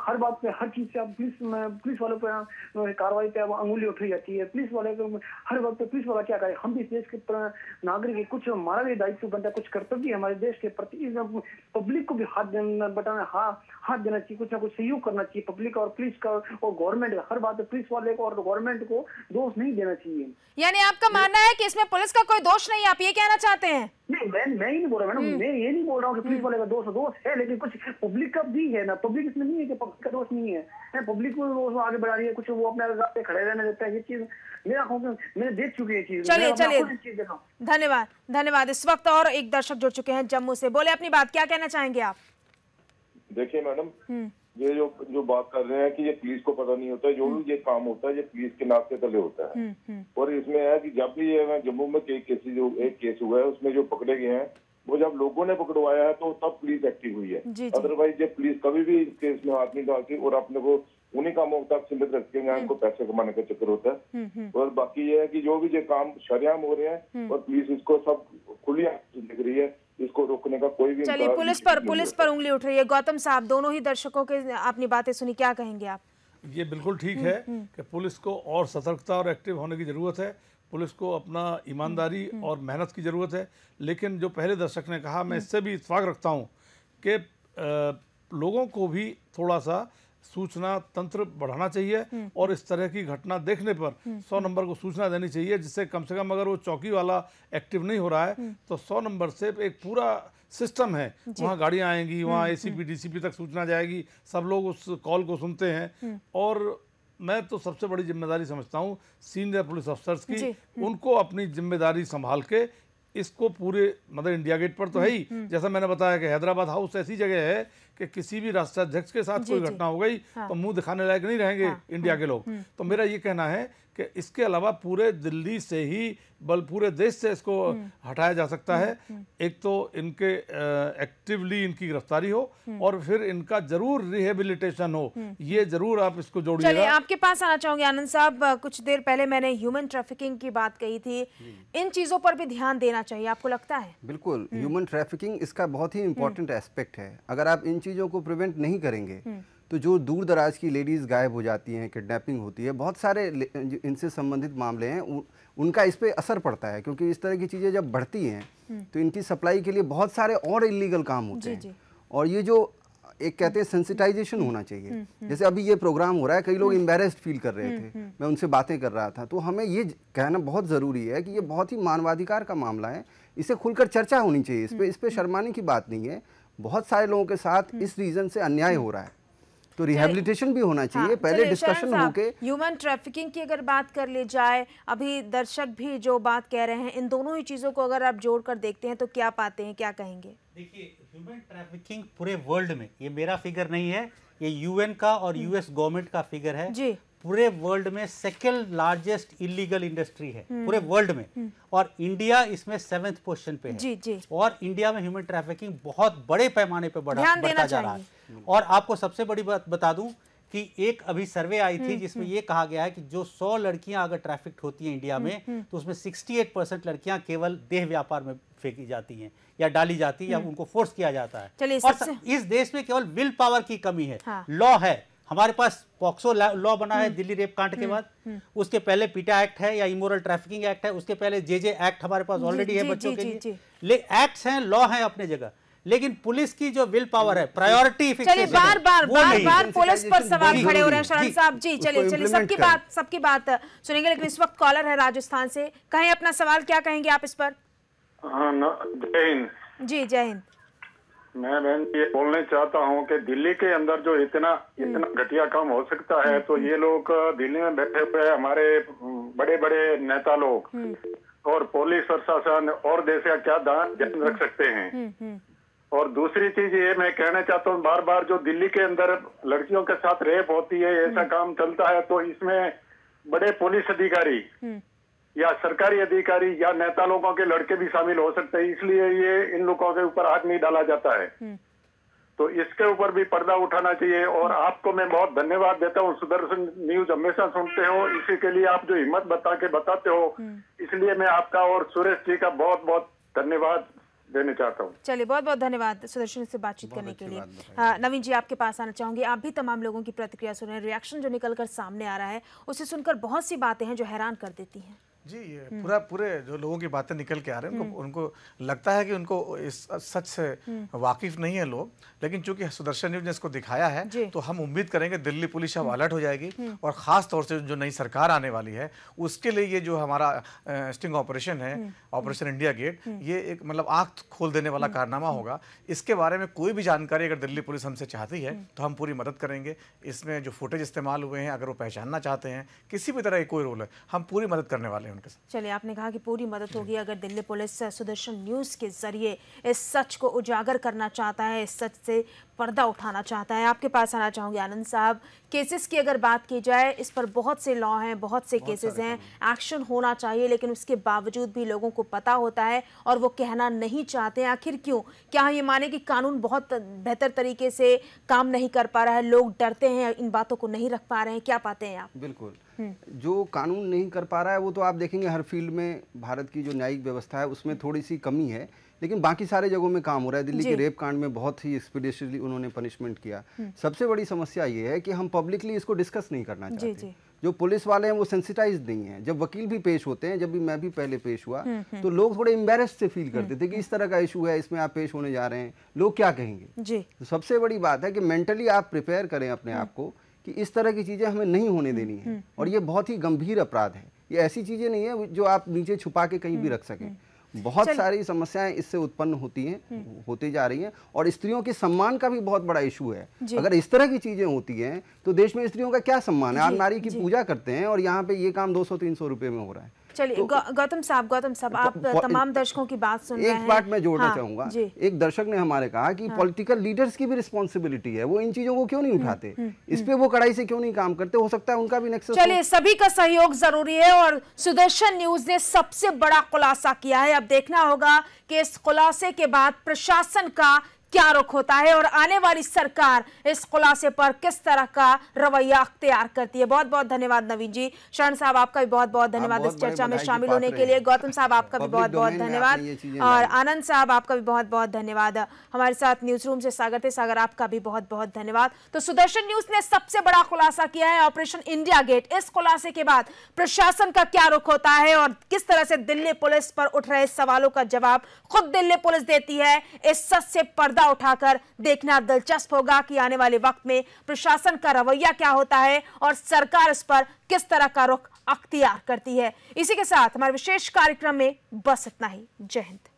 हर बात पे, हर चीज से अब पुलिस वालों पे कार्रवाई पे अब अंगुली उठाई जाती है। पुलिस वाले को हर वक्त पे पुलिस वाला क्या करे? हम भी देश के नागरिक है, कुछ हमारा भी दायित्व बनता है, कुछ कर्तव्य है हमारे देश के प्रति। पब्लिक को भी हाथ देना चाहिए, कुछ ना कुछ सहयोग करना चाहिए पब्लिक और पुलिस का और गवर्नमेंट। हर बात पे पुलिस वाले को और गवर्नमेंट को दोष नहीं देना चाहिए। यानी आपका मानना है कि इसमें पुलिस का कोई दोष नहीं, आप ये कहना चाहते हैं? नहीं, मैं ही नहीं बोल रहा मैडम, मैं ये नहीं बोल रहा हूँ कि पुलिस वाले का दोष है, लेकिन कुछ पब्लिक का भी है ना। पब्लिक इसमें नहीं है कि पब्लिक का दोष नहीं है, पब्लिक को आगे बढ़ा रही है, कुछ वो अपने रास्ते खड़े रहने देता है। ये चीज मैंने देख चुकी है चीज। चलिए धन्यवाद। इस वक्त और एक दर्शक जुड़ चुके हैं जम्मू से। बोले, अपनी बात क्या कहना चाहेंगे आप? देखिए मैडम, ये जो बात कर रहे हैं कि ये पुलिस को पता नहीं होता है, जो भी ये काम होता है ये पुलिस के नाक के तले होता है। और इसमें है कि जब भी ये जम्मू में एक केस हुआ है, उसमें जो पकड़े गए हैं वो जब लोगों ने पकड़वाया है तो तब पुलिस एक्टिव हुई है। अदरवाइज ये पुलिस कभी भी इस केस में हाथ नहीं डालती और अपने को उन्हीं कामों तक सीमित रखते हैं, उनको पैसे कमाने का चक्कर होता है। और बाकी ये है कि जो भी ये काम शरेआम हो रहे हैं और पुलिस इसको सब खुली दिख रही है, इसको रोकने का कोई भी। चलिए, पुलिस पर उंगली उठ रही है। गौतम साहब, दोनों ही दर्शकों के अपनी बातें सुनी, क्या कहेंगे आप? ये बिल्कुल ठीक है कि पुलिस को और सतर्कता और एक्टिव होने की जरूरत है। पुलिस को अपना ईमानदारी और मेहनत की जरूरत है। लेकिन जो पहले दर्शक ने कहा, मैं इससे भी इत्तेफाक रखता हूँ कि लोगों को भी थोड़ा सा सूचना तंत्र बढ़ाना चाहिए और इस तरह की घटना देखने पर 100 नंबर को सूचना देनी चाहिए, जिससे कम से कम अगर वो चौकी वाला एक्टिव नहीं हो रहा है तो 100 नंबर से एक पूरा सिस्टम है, वहाँ गाड़ियाँ आएंगी, वहाँ एसीपी डीसीपी तक सूचना जाएगी, सब लोग उस कॉल को सुनते हैं। और मैं तो सबसे बड़ी जिम्मेदारी समझता हूँ सीनियर पुलिस अफसर्स की, उनको अपनी जिम्मेदारी संभाल के इसको पूरे, मतलब इंडिया गेट पर तो है ही, जैसा मैंने बताया कि हैदराबाद हाउस ऐसी जगह है कि किसी भी राष्ट्राध्यक्ष के साथ कोई घटना हो गई तो मुंह दिखाने लायक नहीं रहेंगे इंडिया के लोग। तो मेरा ये कहना है कि इसके अलावा पूरे दिल्ली से ही पूरे देश से इसको हटाया जा सकता है। एक तो इनके एक्टिवली इनकी गिरफ्तारी हो और फिर इनका जरूर रिहेबिलिटेशन हो, ये जरूर आप इसको जोड़िएगा। चलिए, आपके पास आना चाहूंगे आनंद साहब। कुछ देर पहले मैंने ह्यूमन ट्रैफिकिंग की बात कही थी, इन चीजों पर भी ध्यान देना चाहिए, आपको लगता है? बिल्कुल, ह्यूमन ट्रैफिकिंग इसका बहुत ही इंपॉर्टेंट एस्पेक्ट है। अगर आप इन चीजों को प्रिवेंट नहीं करेंगे तो जो दूर दराज की लेडीज गायब हो जाती हैं, किडनैपिंग होती है, बहुत सारे इनसे संबंधित मामले हैं, उनका इस पे असर पड़ता है। क्योंकि इस तरह की चीज़ें जब बढ़ती हैं तो इनकी सप्लाई के लिए बहुत सारे और इलीगल काम होते हैं। और ये जो एक कहते हैं सेंसिटाइजेशन होना चाहिए, जैसे अभी ये प्रोग्राम हो रहा है, कई लोग एम्बेरेस्ड फील कर रहे थे, मैं उनसे बातें कर रहा था, तो हमें ये कहना बहुत ज़रूरी है कि ये बहुत ही मानवाधिकार का मामला है, इसे खुलकर चर्चा होनी चाहिए। इस पे शर्माने की बात नहीं है। बहुत सारे लोगों के साथ इस रीज़न से अन्याय हो रहा है, तो रिहेबिलिटेशन भी होना चाहिए। पहले डिस्कशन होके ह्यूमन ट्रैफिकिंग की अगर बात कर ली जाए, अभी दर्शक भी जो बात कह रहे हैं, इन दोनों ही चीजों को अगर आप जोड़कर देखते हैं तो क्या पाते हैं, क्या कहेंगे? देखिए, ह्यूमन ट्रैफिकिंग पूरे वर्ल्ड में, ये मेरा फिगर नहीं है, ये यूएन का और यूएस गवर्नमेंट का फिगर है जी। पूरे वर्ल्ड में सेकंड लार्जेस्ट इलीगल इंडस्ट्री है पूरे वर्ल्ड में, और इंडिया इसमें 7th पोजीशन पे है जी। और इंडिया में ह्यूमन ट्रैफिकिंग बहुत बड़े पैमाने पे बढ़ता जा रहा है। और आपको सबसे बड़ी बात बता दूं कि एक अभी सर्वे आई थी जिसमें ये कहा गया है कि जो 100 लड़कियां अगर ट्रैफिक होती हैं इंडिया में तो उसमें 68% लड़कियां केवल देह व्यापार में फेंकी जाती हैं या डाली जाती है या उनको फोर्स किया जाता है। और इस देश में केवल विल पावर की कमी है। लॉ है, हमारे पास पॉक्सो लॉ बना है दिल्ली रेप कांड के बाद, उसके पहले पीटा एक्ट है या इमोरल ट्रैफिकिंग एक्ट है, उसके पहले जेजे एक्ट हमारे पास ऑलरेडी है बच्चों के लिए। एक्ट्स हैं, लॉ हैं अपने जगह, लेकिन पुलिस की जो विल पावर है, प्रायोरिटी चलिए बार बार पुलिस पर सवाल खड़े हो रहे हैं शरण साहब जी। चलिए सबकी बात सुनेंगे, लेकिन इस वक्त कॉलर है राजस्थान से, कहें अपना सवाल, क्या कहेंगे आप इस पर? जय हिंद जी। जय हिंद। मैं बहन ये बोलना चाहता हूँ कि दिल्ली के अंदर जो इतना घटिया काम हो सकता है, तो ये लोग दिल्ली में बैठे हुए हमारे बड़े बड़े नेता लोग और पुलिस प्रशासन और देश का क्या ध्यान रख सकते हैं। और दूसरी चीज ये मैं कहना चाहता हूँ, बार बार जो दिल्ली के अंदर लड़कियों के साथ रेप होती है, ऐसा काम चलता है, तो इसमें बड़े पुलिस अधिकारी या सरकारी अधिकारी या नेता लोगों के लड़के भी शामिल हो सकते हैं, इसलिए ये इन लोगों के ऊपर हाथ नहीं डाला जाता है। तो इसके ऊपर भी पर्दा उठाना चाहिए। और आपको मैं बहुत धन्यवाद देता हूँ, सुदर्शन न्यूज हमेशा सुनते हो, इसी के लिए आप जो हिम्मत बताते हो, इसलिए मैं आपका और सुरेश जी का बहुत बहुत धन्यवाद देना चाहता हूँ। चलिए बहुत बहुत धन्यवाद सुदर्शन से बातचीत करने के लिए। नवीन जी आपके पास आना चाहूंगी, आप भी तमाम लोगों की प्रतिक्रिया सुने, रिएक्शन जो निकलकर सामने आ रहा है उसे सुनकर बहुत सी बातें हैं जो हैरान कर देती हैं। जी, ये पूरे जो लोगों की बातें निकल के आ रहे हैं, उनको लगता है कि उनको इस सच से वाकिफ नहीं है लोग, लेकिन चूंकि सुदर्शन न्यूज ने इसको दिखाया है, तो हम उम्मीद करेंगे दिल्ली पुलिस अब अलर्ट हो जाएगी। और खास तौर से जो नई सरकार आने वाली है, उसके लिए ये जो हमारा स्टिंग ऑपरेशन है, ऑपरेशन इंडिया गेट, ये एक मतलब आंख खोल देने वाला कारनामा होगा। इसके बारे में कोई भी जानकारी अगर दिल्ली पुलिस हमसे चाहती है तो हम पूरी मदद करेंगे। इसमें जो फुटेज इस्तेमाल हुए हैं, अगर वो पहचानना चाहते हैं, किसी भी तरह की कोई रोल है, हम पूरी मदद करने वाले हैं उनके साथ। चलिए, आपने कहा कि पूरी मदद होगी अगर दिल्ली पुलिस सुदर्शन न्यूज़ के जरिए इस सच को उजागर करना चाहता है, इस सच से पर्दा उठाना चाहता है। आपके पास आना चाहूँगी आनंद साहब, केसेस की अगर बात की जाए, इस पर बहुत से लॉ हैं, बहुत से केसेस हैं, एक्शन होना चाहिए, लेकिन उसके बावजूद भी लोगों को पता होता है और वो कहना नहीं चाहते हैं। आखिर क्यों? क्या हम ये माने कि कानून बहुत बेहतर तरीके से काम नहीं कर पा रहा है, लोग डरते हैं, इन बातों को नहीं रख पा रहे हैं, क्या पाते हैं आप? बिल्कुल, जो कानून नहीं कर पा रहा है वो तो आप देखेंगे हर फील्ड में भारत की जो न्यायिक व्यवस्था है उसमें थोड़ी सी कमी है, लेकिन बाकी सारे जगहों में काम हो रहा है। दिल्ली के रेप कांड में बहुत ही एक्सपीडिशली उन्होंने पनिशमेंट किया। सबसे बड़ी समस्या ये है कि हम पब्लिकली इसको डिस्कस नहीं करना चाहते। जो पुलिस वाले हैं वो सेंसिटाइज नहीं है। जब वकील भी पेश होते हैं, जब भी मैं भी पहले पेश हुआ, तो लोग थोड़े एम्बेरेस्ड से फील करते थे कि इस तरह का इशू है, इसमें आप पेश होने जा रहे हैं, लोग क्या कहेंगे। तो सबसे बड़ी बात है कि मेंटली आप प्रिपेयर करें अपने आप को कि इस तरह की चीज़ें हमें नहीं होने देनी है। और ये बहुत ही गंभीर अपराध है, ये ऐसी चीज़ें नहीं है जो आप नीचे छुपा के कहीं भी रख सकें। बहुत सारी समस्याएं इससे उत्पन्न होती हैं, होती जा रही हैं, और स्त्रियों के सम्मान का भी बहुत बड़ा इशू है। अगर इस तरह की चीजें होती हैं तो देश में स्त्रियों का क्या सम्मान है? आप नारी की पूजा करते हैं और यहाँ पे ये काम 200-300 रुपए में हो रहा है। चलिए गौतम साहब आप तमाम दर्शकों की बात सुन रहे हैं। एक बात मैं जोड़ना चाहूंगा, एक दर्शक ने हमारे कहा कि पॉलिटिकल लीडर्स की भी रिस्पॉन्सिबिलिटी है, वो इन चीजों को क्यों नहीं उठाते, इस पे वो कड़ाई से क्यों नहीं काम करते, हो सकता है उनका भी नेक्सस। चलिए, सभी का सहयोग जरूरी है और सुदर्शन न्यूज ने सबसे बड़ा खुलासा किया है। अब देखना होगा कि इस खुलासे के बाद प्रशासन का क्या रुख होता है और आने वाली सरकार इस खुलासे पर किस तरह का रवैया अख्तियार करती है। बहुत बहुत धन्यवाद नवीन जी। शरण साहब आपका भी बहुत बहुत धन्यवाद इस चर्चा में शामिल होने के लिए। गौतम साहब आपका भी बहुत बहुत धन्यवाद और आनंद साहब आपका भी बहुत बहुत धन्यवाद। हमारे साथ न्यूज रूम से सागर आपका भी बहुत बहुत धन्यवाद। तो सुदर्शन न्यूज ने सबसे बड़ा खुलासा किया है, ऑपरेशन इंडिया गेट। इस खुलासे के बाद प्रशासन का क्या रुख होता है और किस तरह से दिल्ली पुलिस पर उठ रहे सवालों का जवाब खुद दिल्ली पुलिस देती है, इस सच से पर्दा उठाकर देखना दिलचस्प होगा कि आने वाले वक्त में प्रशासन का रवैया क्या होता है और सरकार इस पर किस तरह का रुख अख्तियार करती है। इसी के साथ हमारे विशेष कार्यक्रम में बस इतना ही। जय हिंद।